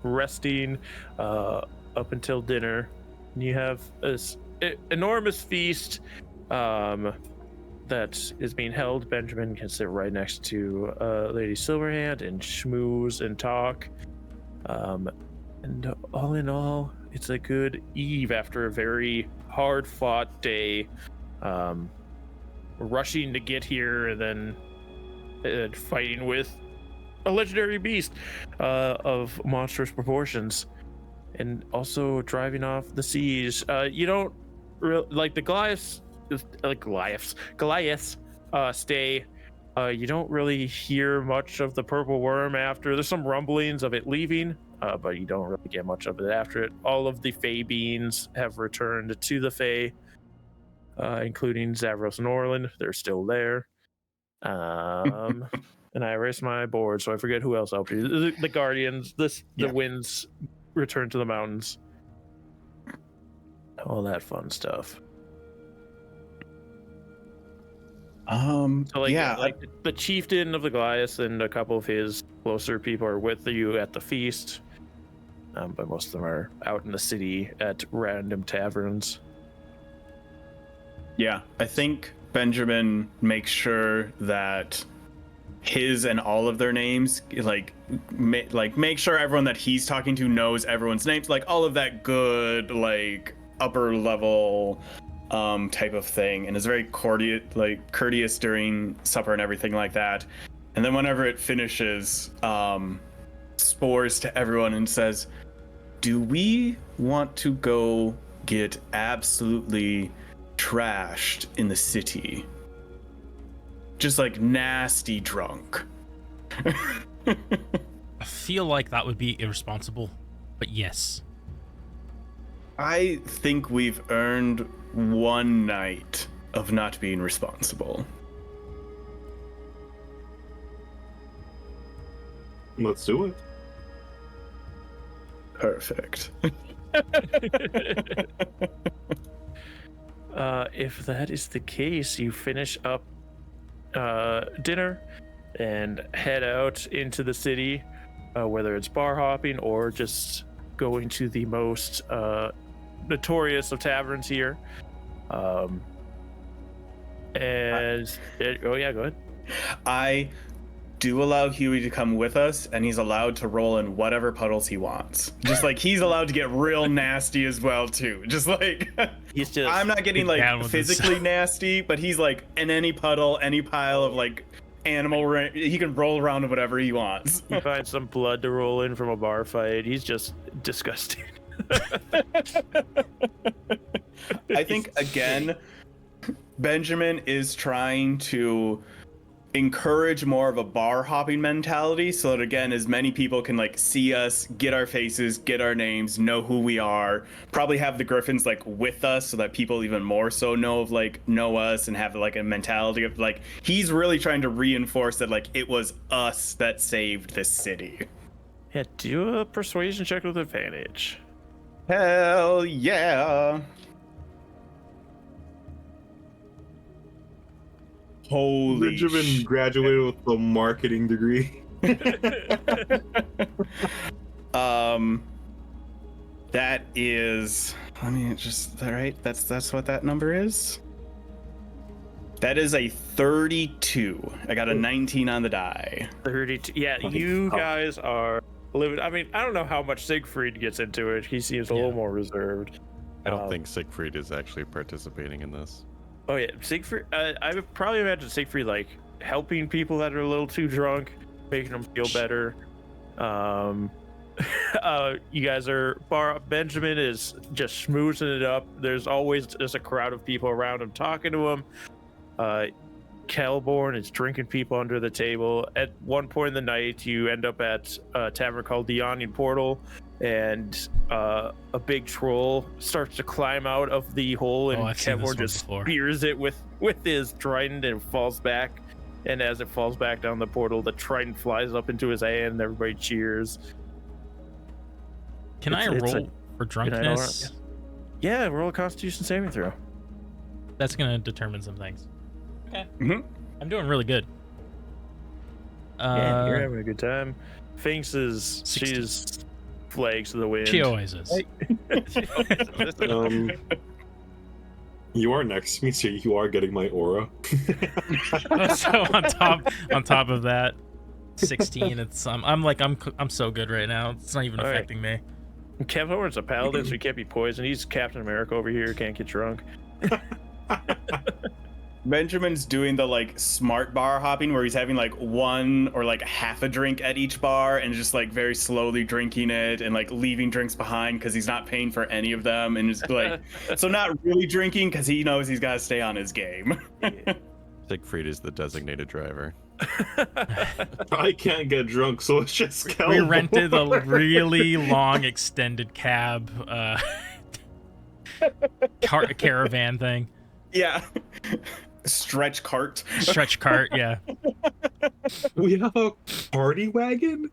resting. up until dinner. You have this enormous feast that is being held. Benjamin can sit right next to Lady Silverhand and schmooze and talk. And all in all, it's a good eve after a very hard-fought day. Rushing to get here and then fighting with a legendary beast of monstrous proportions, and also driving off the siege. You don't like the Goliaths stay. You don't really hear much of the purple worm after. There's some rumblings of it leaving, but you don't really get much of it after it. All of the Fey beings have returned to the Fey, including Zavros and Orland. They're still there. And I erased my board, so I forget who else helped you. The Guardians, the winds return to the mountains. All that fun stuff. The chieftain of the Goliath and a couple of his closer people are with you at the feast, but most of them are out in the city at random taverns. Yeah, I think Benjamin makes sure that his and all of their names, make sure everyone that he's talking to knows everyone's names, like all of that good, like upper level type of thing, and is very courteous during supper and everything like that. And then whenever it finishes, spores to everyone and says, "Do we want to go get absolutely trashed in the city? Just like nasty drunk?" I feel like that would be irresponsible, but yes. I think we've earned one night of not being responsible. Let's do it. Perfect. If that is the case, you finish up dinner and head out into the city, whether it's bar hopping or just going to the most notorious of taverns here. Oh yeah, go ahead. I do allow Huey to come with us, and he's allowed to roll in whatever puddles he wants. Just like he's allowed to get real nasty as well too. Just like I'm not getting like physically nasty, but he's like in any puddle, any pile of like animal. He can roll around in whatever he wants. You find some blood to roll in from a bar fight. He's just disgusting. I think again, Benjamin is trying to encourage more of a bar hopping mentality, so that again, as many people can like see us, get our faces, get our names, know who we are, probably have the Griffins like with us so that people even more so know us and have like a mentality of like, he's really trying to reinforce that like it was us that saved this city. Yeah, do a persuasion check with advantage. Hell yeah. Holy Benjamin graduated with a marketing degree. That is, I mean, just all right. That's what that number is. That is a 32. I got a 19 on the die. 32. Yeah, you guys are living. I mean, I don't know how much Siegfried gets into it. He seems a little more reserved. I don't think Siegfried is actually participating in this. Oh yeah, Siegfried. I would probably imagine Siegfried like helping people that are a little too drunk, making them feel better. You guys are Benjamin is just schmoozing it up. There's always just a crowd of people around him talking to him. Kelborn is drinking people under the table. At one point in the night, you end up at a tavern called the Yawning Portal, and a big troll starts to climb out of the hole, and Kelborn just spears it with his trident, and it falls back. And as it falls back down the portal, the trident flies up into his hand, and everybody cheers. Can I roll for drunkenness? Yeah, roll a Constitution saving throw. That's gonna determine some things. Okay. Mm-hmm. I'm doing really good. Yeah, you're having a good time. Finks she's flags to the wind. She always is. You are next to me, so you are getting my aura. So on top of that, 16. It's I'm so good right now. It's not even All right. affecting me. Kev Horn's a paladin, so he can't be poisoned. He's Captain America over here. Can't get drunk. Benjamin's doing the like smart bar hopping where he's having like one or like half a drink at each bar and just like very slowly drinking it and like leaving drinks behind because he's not paying for any of them and just like so not really drinking because he knows he's got to stay on his game. Siegfried is the designated driver. I can't get drunk, so it's just We rented a really long extended cab caravan thing. Yeah. Stretch cart. Stretch cart, yeah. We have a party wagon?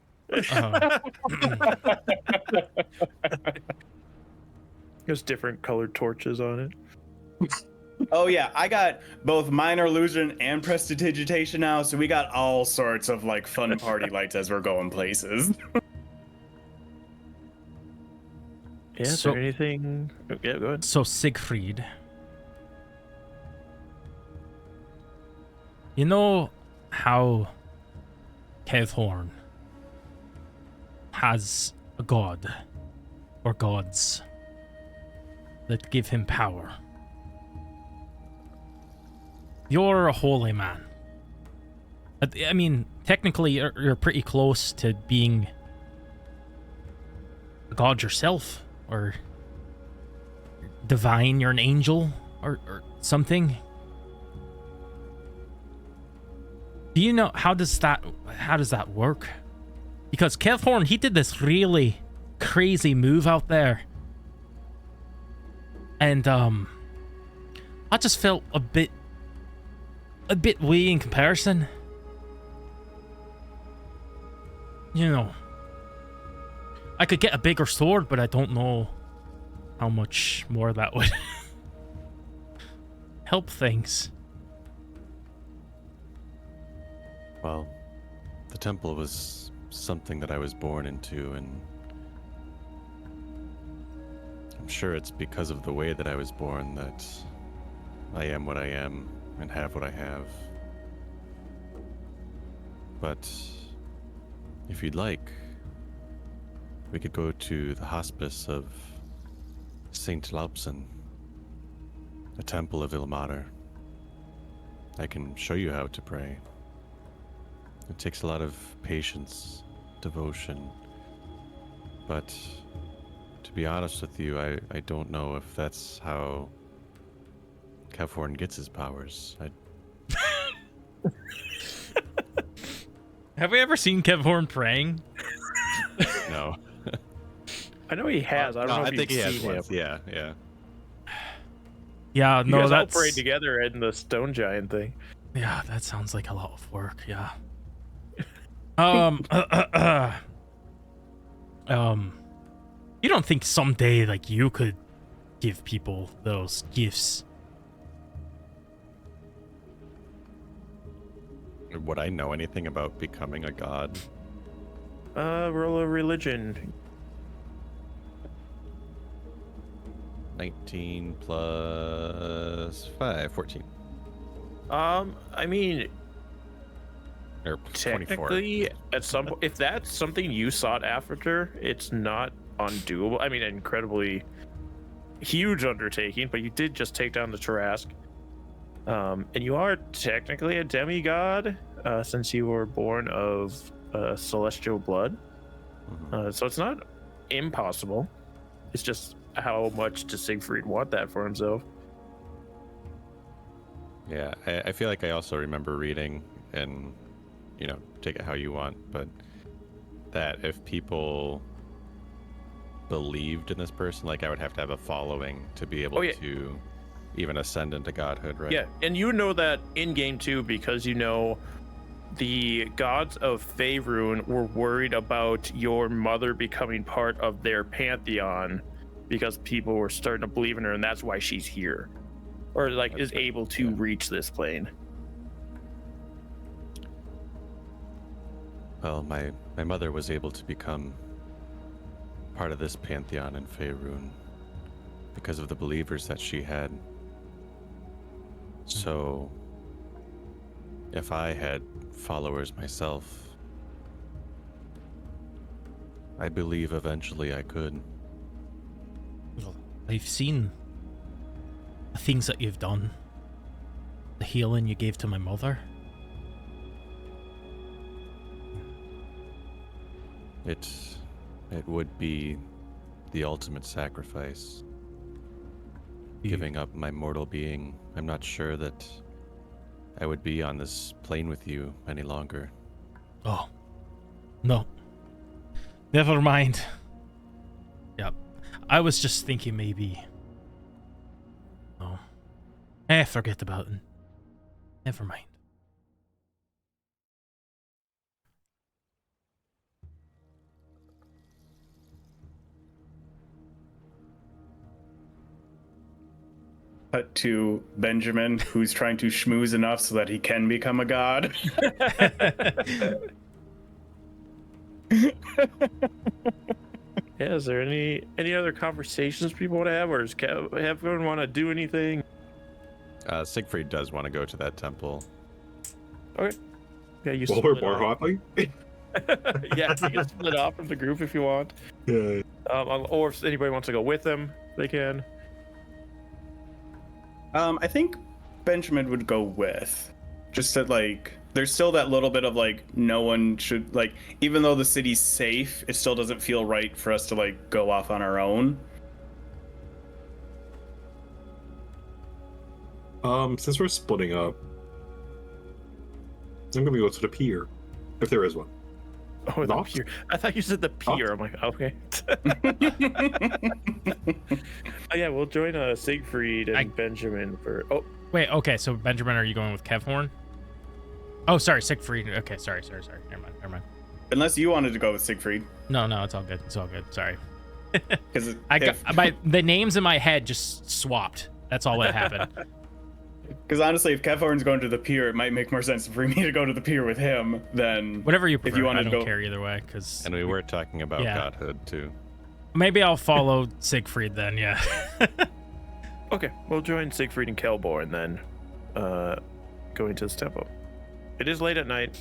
There's different colored torches on it. Oh yeah, I got both minor illusion and prestidigitation now, so we got all sorts of like fun party lights as we're going places. Yeah, is So- there anything? Yeah, go ahead. So Siegfried, you know how Kevhorn has a god or gods that give him power. You're a holy man. I mean, technically, you're pretty close to being a god yourself, or divine. You're an angel, or something. Do you know how does that work? Because Kevhorn, he did this really crazy move out there, and I just felt a bit wee in comparison. You know, I could get a bigger sword, but I don't know how much more that would help things. Well, the temple was something that I was born into, and I'm sure it's because of the way that I was born that I am what I am and have what I have. But if you'd like, we could go to the hospice of Saint Laupsen, a temple of Ilmater. I can show you how to pray. It takes a lot of patience, devotion, but to be honest with you, I don't know if that's how Kevhorn gets his powers. Have we ever seen Kevhorn praying? No. I know he has. I don't know if think he you've has seen him. once. Yeah, yeah. Yeah, You no, guys all that's prayed together in the stone giant thing. yeah, that sounds like a lot of work. Yeah. You don't think someday like you could give people those gifts? Would I know anything about becoming a god? Roll a religion. 19 plus 5, 14. I mean, Or 24. technically, at some point, if that's something you sought after, it's not undoable. I mean, an incredibly huge undertaking, but you did just take down the Tarask. And you are technically a demigod, since you were born of celestial blood. Mhm. So it's not impossible. It's just how much does Siegfried want that for himself? Yeah, I feel like I also remember reading, and, you know, take it how you want, but that if people believed in this person, like I would have to have a following to be able Oh, yeah. to even ascend into godhood, right? Yeah, and you know that in game too, because you know the gods of Faerun were worried about your mother becoming part of their pantheon because people were starting to believe in her, and that's why she's here, or like That's is right, able to yeah. reach this plane. Well, my mother was able to become part of this pantheon in Faerun because of the believers that she had. So, if I had followers myself, I believe eventually I could. Well, I've seen the things that you've done. The healing you gave to my mother. It would be the ultimate sacrifice. Giving up my mortal being. I'm not sure that I would be on this plane with you any longer. Oh. No. Never mind. Yep. I was just thinking maybe... Oh. Forget about it. Never mind. Cut to Benjamin, who's trying to schmooze enough so that he can become a god. Yeah, is there any other conversations people want to have, or does everyone want to do anything? Siegfried does want to go to that temple. Okay. Yeah, you While we're split bar off. hopping? Yeah, you can split off from the group if you want. Yeah. Or if anybody wants to go with them, they can. I think Benjamin would go with. Just that, like, there's still that little bit of, like, no one should, like, even though the city's safe, it still doesn't feel right for us to, like, go off on our own. Since we're splitting up, I'm gonna go to the pier, if there is one. Oh, the Not? pier. I thought you said the pier. I'm like, okay. Oh, yeah, we'll join Siegfried and Benjamin for... Oh, Wait, okay, so Benjamin, are you going with Kevhorn? Oh, sorry, Siegfried. Okay, sorry. Never mind. Unless you wanted to go with Siegfried. No, it's all good. It's all good. Sorry. Because The names in my head just swapped. That's all that happened. honestly, if Kevhorn's going to the pier, it might make more sense for me to go to the pier with him than... Whatever you prefer. If you wanted I to don't go... care either way, because... And we were talking about Yeah. godhood, too. Maybe I'll follow Siegfried then, yeah. okay. We'll join Siegfried and Kelborn then, going to this temple. It is late at night.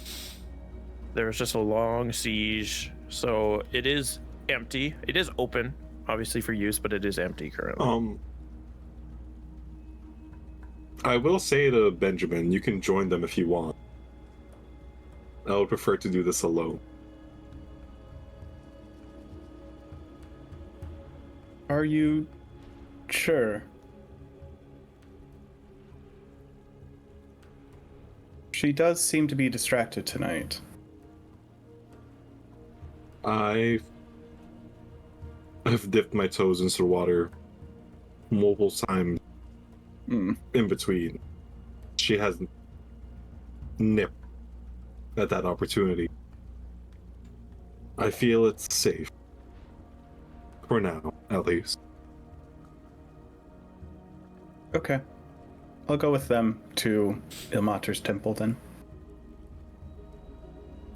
There's just a long siege, so it is empty. It is open, obviously, for use, but it is empty currently. I will say to Benjamin, you can join them if you want. I would prefer to do this alone. Are you sure? She does seem to be distracted tonight. I've dipped my toes into the water multiple times in between. She hasn't nipped at that opportunity. I feel it's safe. For now, at least. Okay. I'll go with them to Ilmater's temple then.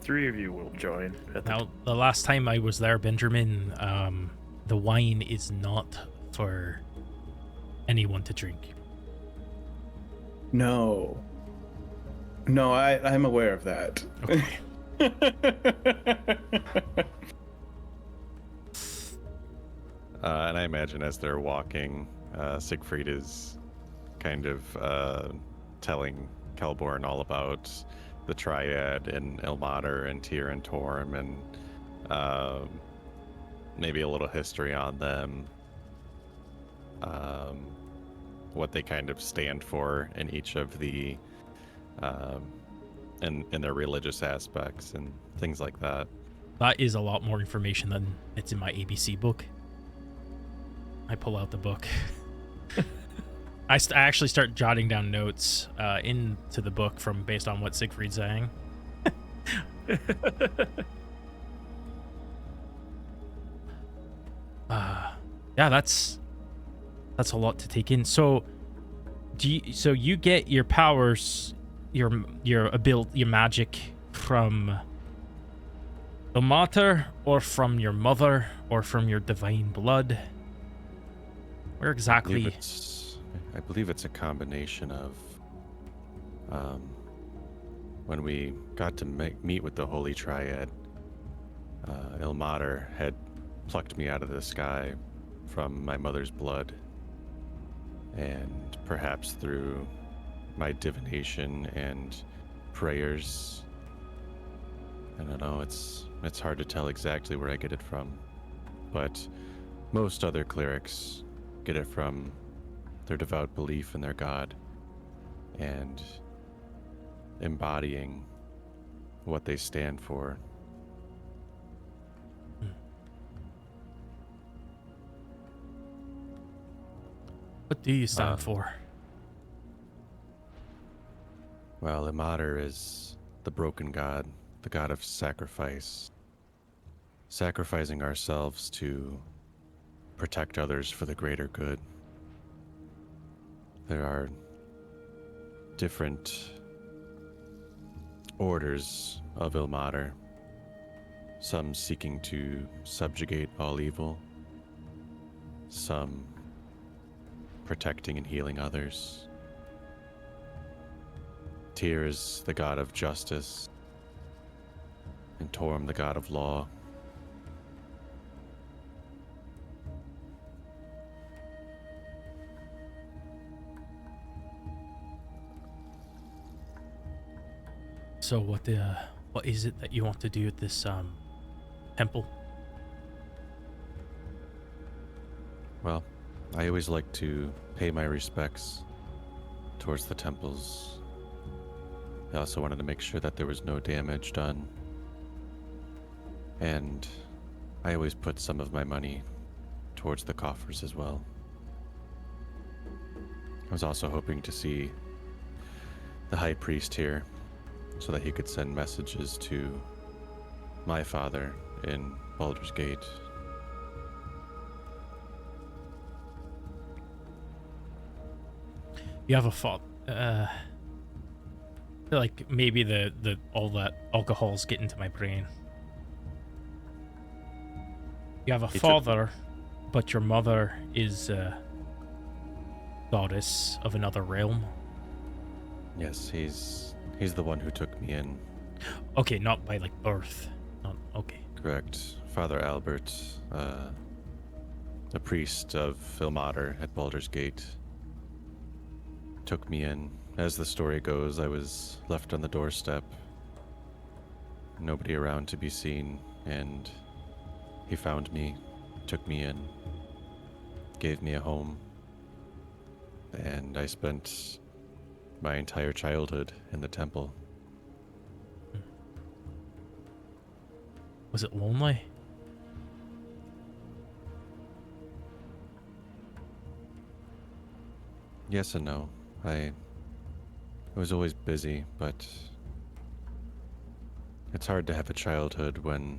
3 of you will join. Now, the last time I was there, Benjamin, the wine is not for anyone to drink. No, I'm aware of that. Okay. And I imagine as they're walking, Siegfried is kind of telling Kelborn all about the Triad and Ilmater and Tyr and Torm and maybe a little history on them, what they kind of stand for in each of the in their religious aspects and things like that. That is a lot more information than it's in my ABC book. I pull out the book. I actually start jotting down notes into the book based on what Siegfried's saying. Yeah, that's a lot to take in. So, you get your powers, your ability, your magic from The mater, or from your mother, or from your divine blood? Where exactly? I believe it's a combination of when we got to meet with the Holy Triad, Ilmater had plucked me out of the sky from my mother's blood, and perhaps through my divination and prayers. I don't know, it's hard to tell exactly where I get it from, but most other clerics get it from their devout belief in their god and embodying what they stand for. What do you stand for? Well, Ilmater is the broken god, the god of sacrifice. Sacrificing ourselves to protect others for the greater good. There are different orders of Ilmater, some seeking to subjugate all evil, some protecting and healing others. Tyr is the god of justice, and Torm the god of law. So what is it that you want to do at this temple? Well, I always like to pay my respects towards the temples. I also wanted to make sure that there was no damage done. And I always put some of my money towards the coffers as well. I was also hoping to see the high priest here so that he could send messages to my father in Baldur's Gate. You have a fault. I feel like maybe the all that alcohol's getting to my brain. You have a father, but your mother is a goddess of another realm. Yes, he's the one who took me in. Okay, not by like birth. Not okay. Correct. Father Albert, a priest of Ilmater at Baldur's Gate, took me in. As the story goes, I was left on the doorstep, nobody around to be seen, and he found me, took me in, gave me a home, and I spent my entire childhood in the temple. Was it lonely? Yes and no. I was always busy, but it's hard to have a childhood when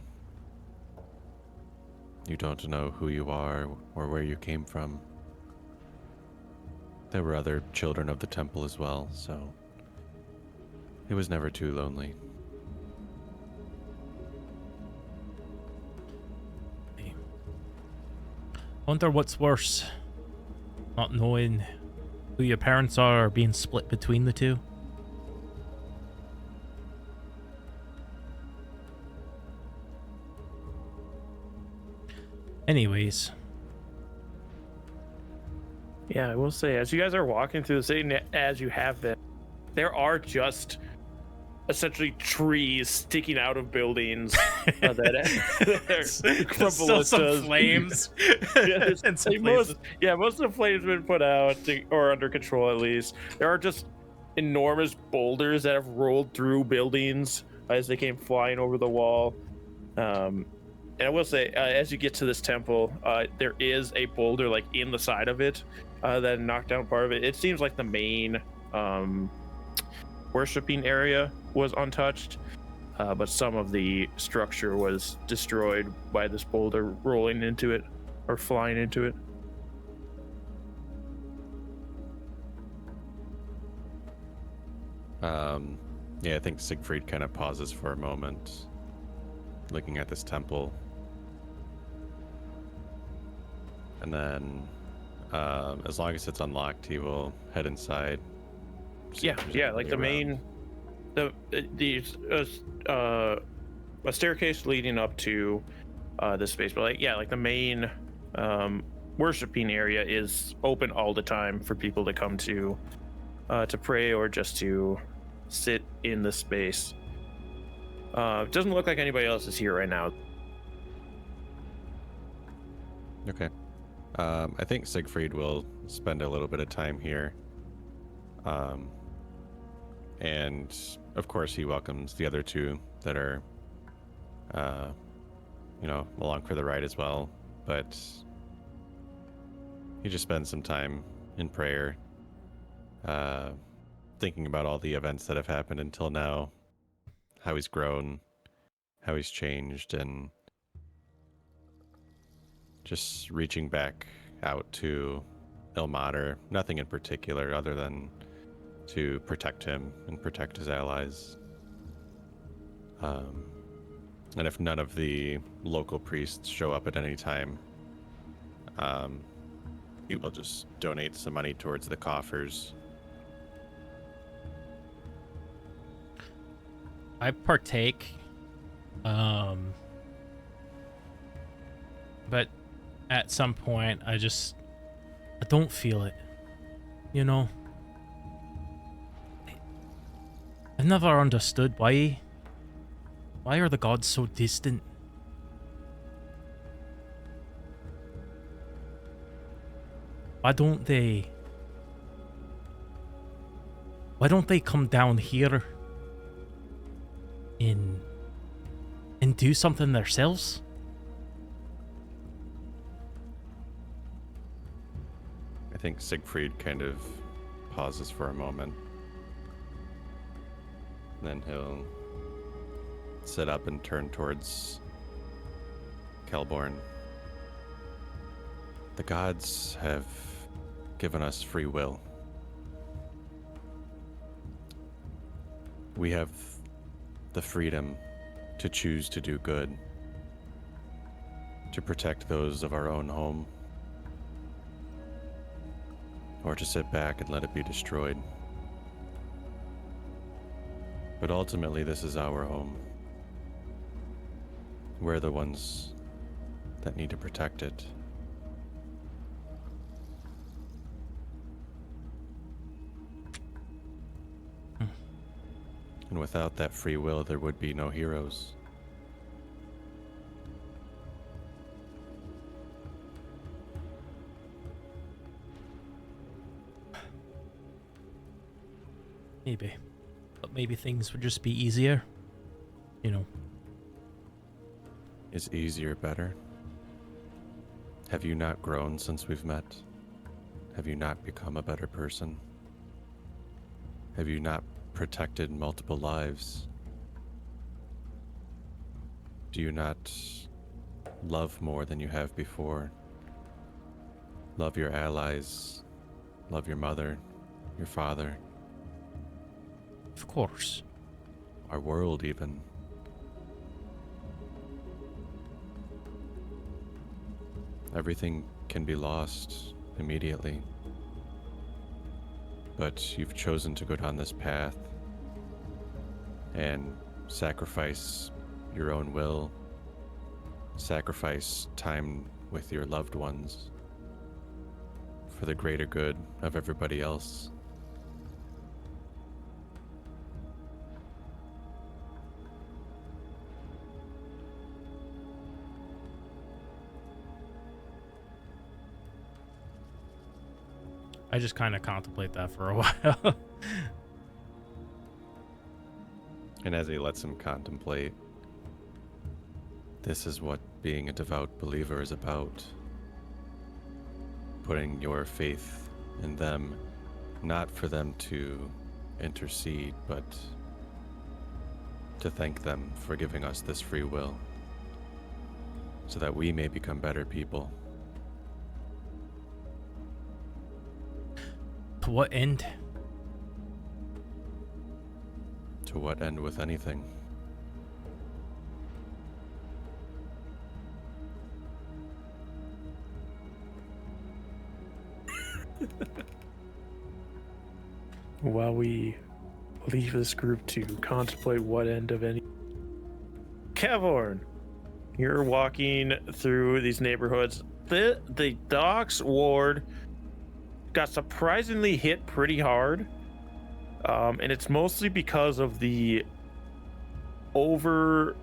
you don't know who you are or where you came from. There were other children of the temple as well, so it was never too lonely. I wonder what's worse, not knowing who your parents are or being split between the two. Anyways. Yeah, I will say, as you guys are walking through the city, as you have been, there are just essentially trees sticking out of buildings that There's still some flames. Most of the flames have been put out or under control at least. There are just enormous boulders that have rolled through buildings as they came flying over the wall. And I will say, as you get to this temple, there is a boulder like in the side of it that knocked down part of it. It seems like the main worshipping area was untouched, but some of the structure was destroyed by this boulder rolling into it or flying into it. Yeah, I think Siegfried kind of pauses for a moment. looking at this temple. And then, as long as it's unlocked, he will head inside. see if there's Like anybody the around. a staircase leading up to this space, but like the main worshiping area is open all the time for people to come to pray or just to sit in the space. It doesn't look like anybody else is here right now. Okay. I think Siegfried will spend a little bit of time here. And of course he welcomes the other two that are, along for the ride as well. But he just spends some time in prayer, thinking about all the events that have happened until now, how he's grown, how he's changed, and just reaching back out to Ilmater. Nothing in particular other than to protect him and protect his allies. And if none of the local priests show up at any time, he will just donate some money towards the coffers. I partake, but at some point I don't feel it, I've never understood why are the gods so distant? Why don't they come down here and do something themselves? I think Siegfried kind of pauses for a moment. Then he'll sit up and turn towards Kelborn. The gods have given us free will. We have the freedom to choose to do good, to protect those of our own home, or to sit back and let it be destroyed. But ultimately, this is our home. We're the ones that need to protect it. And without that free will, there would be no heroes. Maybe. But maybe things would just be easier. Is easier better? Have you not grown since we've met? Have you not become a better person? Have you not protected multiple lives? Do you not love more than you have before? Love your allies, love your mother, your father, Of course. our world even. Everything can be lost immediately, but you've chosen to go down this path and sacrifice your own will, sacrifice time with your loved ones for the greater good of everybody else. I just kind of contemplate that for a while. And as he lets him contemplate, this is what being a devout believer is about. Putting your faith in them, not for them to intercede, but to thank them for giving us this free will, so that we may become better people. To what end? To what end with anything? While we leave this group to contemplate what end of any. Cavorn, you're walking through these neighborhoods. The docks ward got surprisingly hit pretty hard, and it's mostly because of the over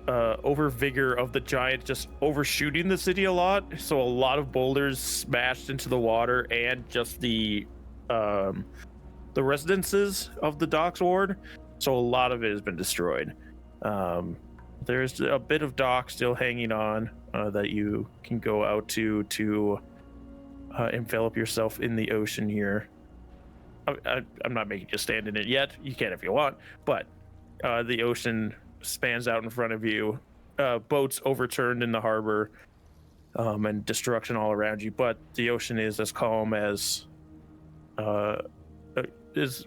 vigor of the giant just overshooting the city a lot. So a lot of boulders smashed into the water, and just the residences of the docks ward. So a lot of it has been destroyed. There's a bit of dock still hanging on that you can go out to envelop yourself in the ocean here. I'm not making you stand in it yet. You can if you want, but the ocean spans out in front of you. Boats overturned in the harbor, and destruction all around you. But the ocean is as calm as is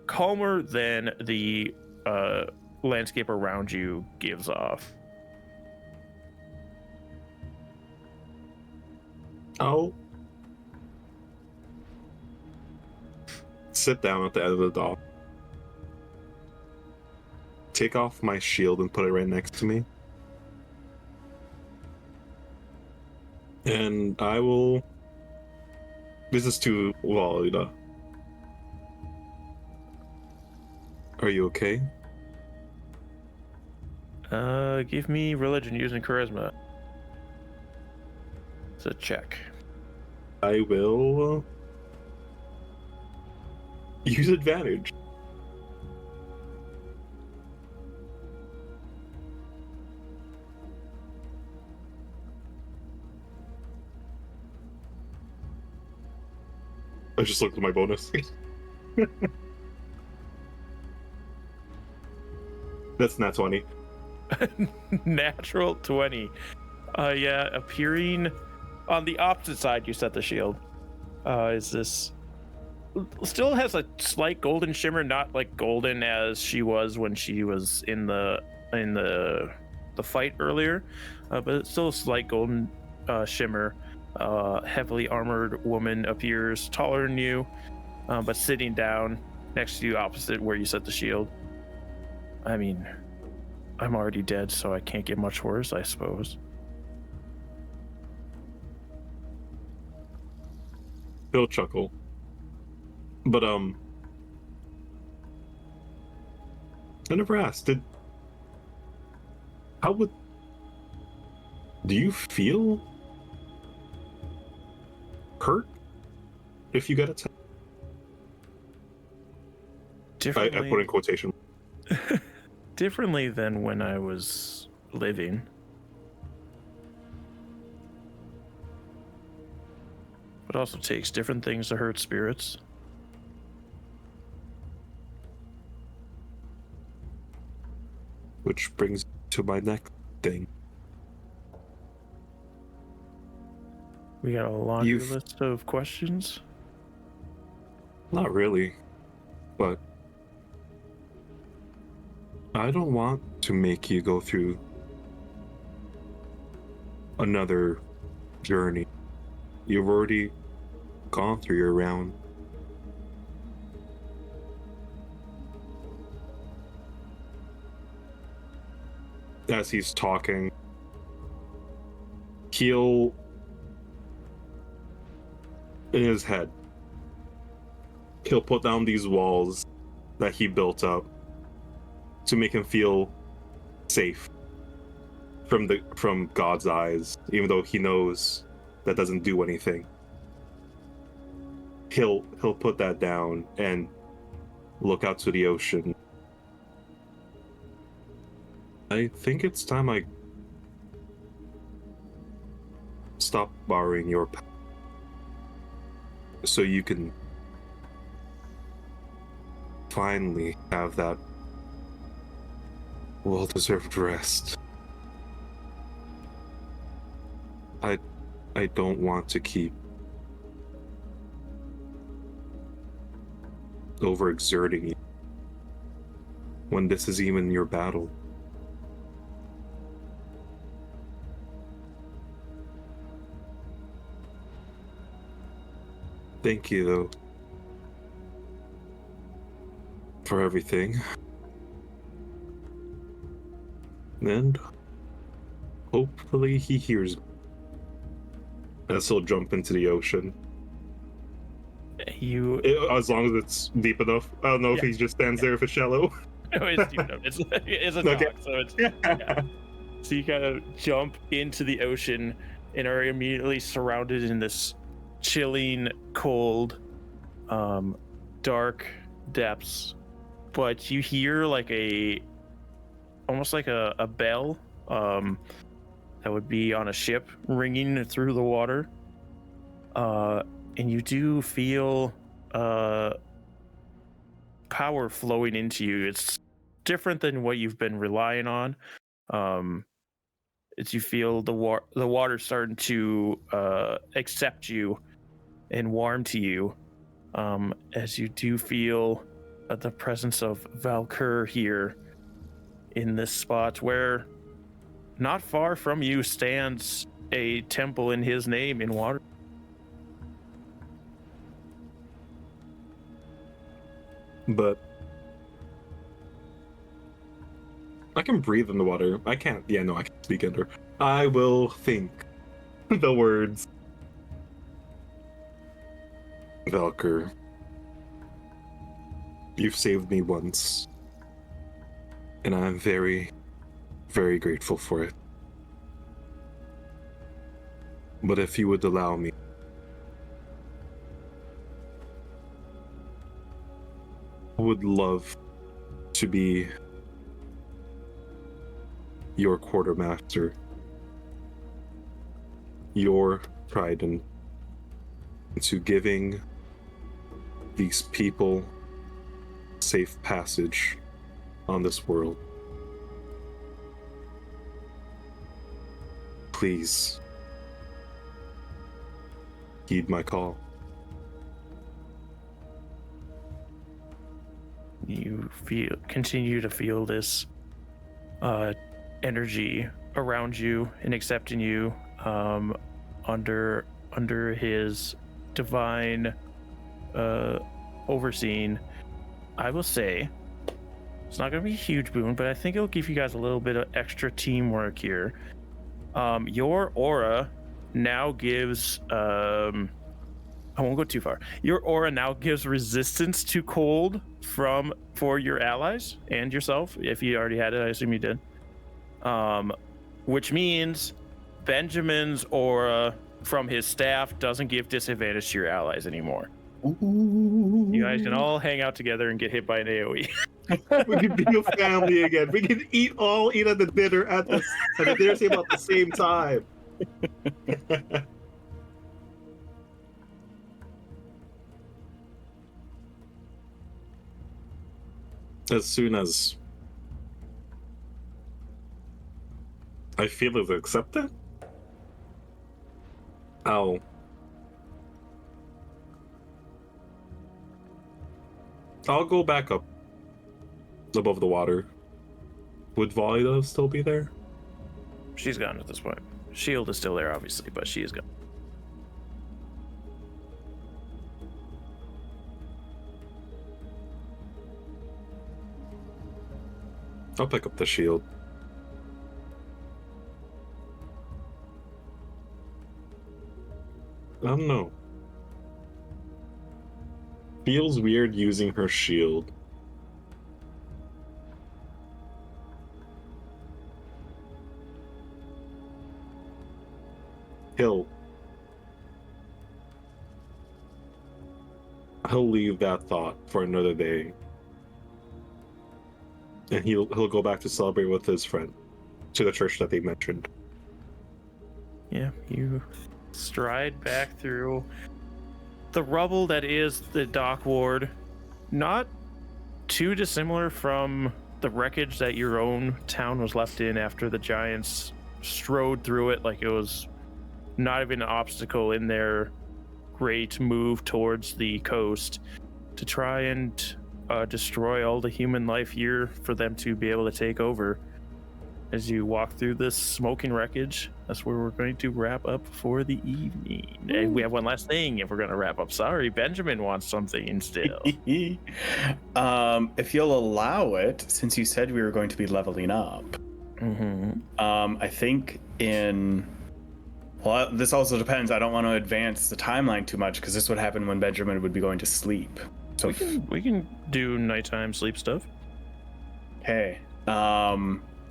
calmer than the landscape around you gives off. I'll sit down at the end of the dock, take off my shield and put it right next to me, and I will. This is to Walida. Are you okay? Give me religion using charisma. It's a check. I will use advantage. I just looked at my bonus. That's nat 20. Natural 20. Yeah, appearing on the opposite side you set the shield. Is this still has a slight golden shimmer, not like golden as she was when she was in the fight earlier, but it's still a slight golden shimmer. Heavily armored woman appears, taller than you, but sitting down next to you opposite where you set the shield. I mean, I'm already dead, so I can't get much worse, I suppose. He'll chuckle. But, I never asked, do you feel hurt if you get attacked? I put in quotation. Differently than when I was living. It also takes different things to hurt spirits. Which brings to my next thing. We got a laundry list of questions? Not really, but I don't want to make you go through another journey. You've already gone through your round. As he's talking, he'll, in his head, he'll put down these walls that he built up to make him feel safe from God's eyes, even though he knows that doesn't do anything. He'll put that down and look out to the ocean. I think it's time I stop borrowing your power so you can finally have that well-deserved rest. I don't want to keep overexerting you when this is even your battle. Thank you, though, for everything. And hopefully he hears me. As he'll jump into the ocean. As long as it's deep enough. I don't know if he just stands there if it's shallow. No, it's deep enough. It's a Okay. dock, so it's yeah. So you kind of jump into the ocean and are immediately surrounded in this chilling, cold, dark depths. But you hear like almost like a bell that would be on a ship ringing through the water. And you do feel power flowing into you. It's different than what you've been relying on. As you feel the water starting to accept you and warm to you, as you do feel the presence of Valkyr here in this spot where not far from you stands a temple in his name in water. But I can breathe in the water. I can't. Yeah, no, I can speak under. I will think the words. Valkyr, you've saved me once, and I'm very, very grateful for it. But if you would allow me, I would love to be your quartermaster, your trident, into giving these people safe passage on this world. Please heed my call. You continue to feel this energy around you and accepting you under his divine overseeing. I will say it's not going to be a huge boon, but I think it'll give you guys a little bit of extra teamwork here. Your aura now gives I won't go too far. Your aura now gives resistance to cold for your allies and yourself. If you already had it, I assume you did. Which means Benjamin's aura from his staff doesn't give disadvantage to your allies anymore. Ooh. You guys can all hang out together and get hit by an AoE. We can be a family again. We can eat at the dinner at the dinner table at the same time. As soon as I feel it's accepted, I'll go back up above the water. Would Volida still be there? She's gone at this point. Shield is still there, obviously, but she is gone. I'll pick up the shield. I don't know. Feels weird using her shield. He'll leave that thought for another day. And he'll go back to celebrate with his friend to the church that they mentioned. Yeah, you stride back through the rubble that is the dock ward. Not too dissimilar from the wreckage that your own town was left in after the giants strode through it like it was not even an obstacle in their great move towards the coast to try and destroy all the human life here for them to be able to take over. as you walk through this smoking wreckage. That's where we're going to wrap up for the evening. And we have one last thing if we're going to wrap up. Sorry, Benjamin wants something still. If you'll allow it, since you said we were going to be leveling up, I think well, this also depends. I don't want to advance the timeline too much because this would happen when Benjamin would be going to sleep. So we can do nighttime sleep stuff. Okay.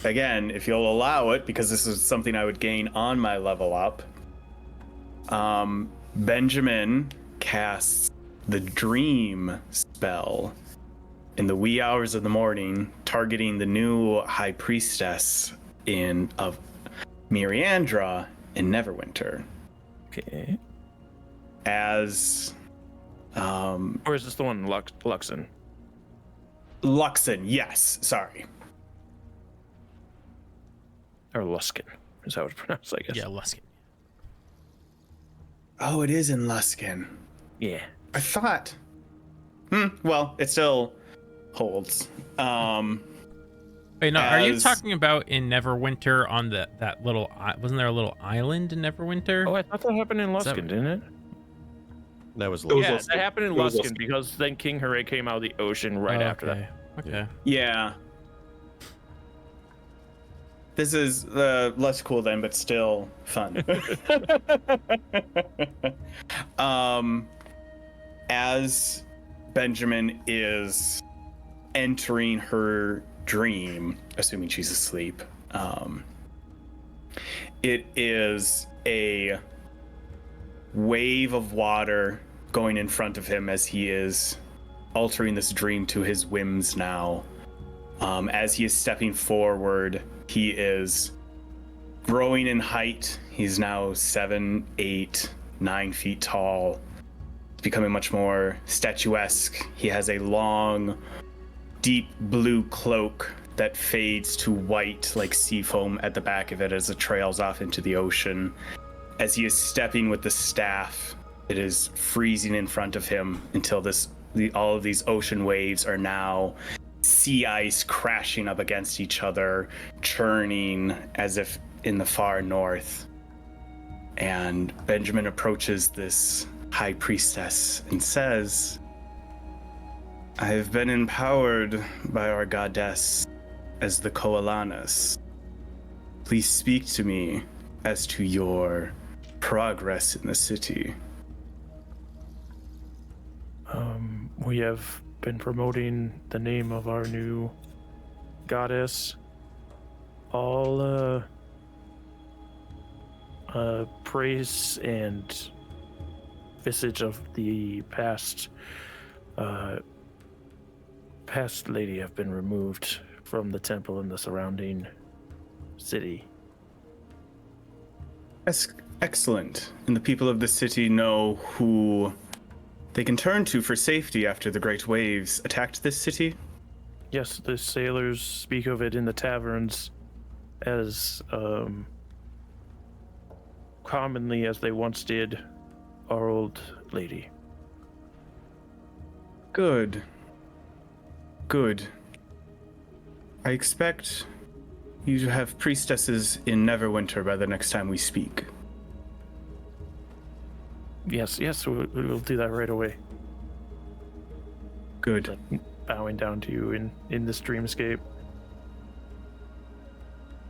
Again, if you'll allow it, because this is something I would gain on my level up, Benjamin casts the Dream spell in the wee hours of the morning, targeting the new High Priestess of Miriandra in Neverwinter. Okay. As or is this the one Luxon? Luxon, yes. Sorry. Or Luskin, is how it's pronounced, I guess. Yeah, Luskin. Oh, it is in Luskin. Yeah. I thought. Well, it still holds. Wait, no, are you talking about in Neverwinter on that little? Wasn't there a little island in Neverwinter? Oh, I thought that happened in Luskin, didn't it? That was Yeah, Luskin. that happened in Luskin because then King Hooray came out of the ocean right after that. Okay. Yeah. This is less cool then, but still fun. As Benjamin is entering her dream, assuming she's asleep, it is a wave of water going in front of him as he is altering this dream to his whims now. As he is stepping forward, he is growing in height. He's now 7, 8, 9 feet tall. He's becoming much more statuesque. He has a long, deep blue cloak that fades to white like sea foam at the back of it as it trails off into the ocean. As he is stepping with the staff, it is freezing in front of him until all of these ocean waves are now sea ice crashing up against each other, churning as if in the far north. And Benjamin approaches this high priestess and says, I have been empowered by our goddess as the Koalanas. Please speak to me as to your progress in the city. We have been promoting the name of our new goddess. All praise and visage of the past lady have been removed from the temple in the surrounding city. Excellent. And the people of the city know who they can turn to for safety after the great waves attacked this city? Yes, the sailors speak of it in the taverns as commonly as they once did our old lady. Good. I expect you to have priestesses in Neverwinter by the next time we speak. Yes, we'll do that right away. Good. Bowing down to you in this dreamscape.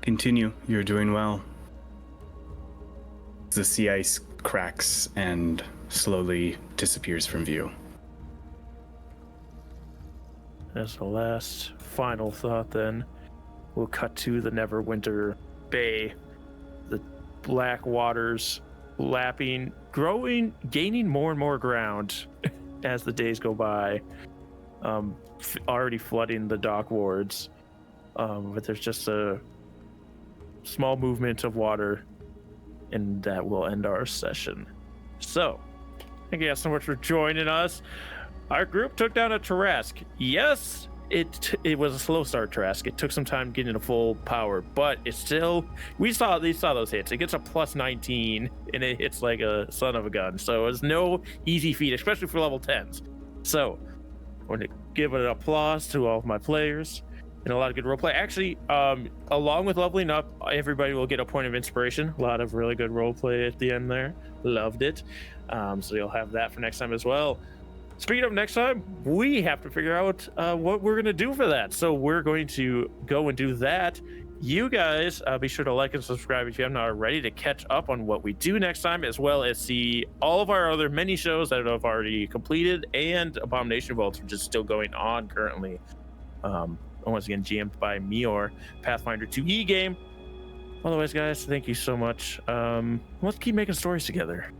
Continue. You're doing well. The sea ice cracks and slowly disappears from view. As the last final thought, then, we'll cut to the Neverwinter Bay. The black waters lapping, growing, gaining more and more ground as the days go by. Already flooding the dock wards. But there's just a small movement of water, and that will end our session. So, thank you guys so much for joining us. Our group took down a Tarrasque. Yes, it was a slow start Tarrasque. It took some time getting to full power, but it's still, we saw those hits. It gets a plus 19 and it hits like a son of a gun. So it's no easy feat, especially for level 10s. So I want to give an applause to all of my players. and a lot of good roleplay. Actually, along with leveling up, everybody will get a point of inspiration. A lot of really good roleplay at the end there. Loved it. So you'll have that for next time as well. Speaking of next time, we have to figure out what we're going to do for that. So we're going to go and do that. You guys, be sure to like and subscribe if you haven't already to catch up on what we do next time, as well as see all of our other mini shows that have already completed and Abomination Vaults, which is still going on currently. Once again, GM'd by Meor, Pathfinder 2E game. Otherwise, guys, thank you so much. Let's keep making stories together.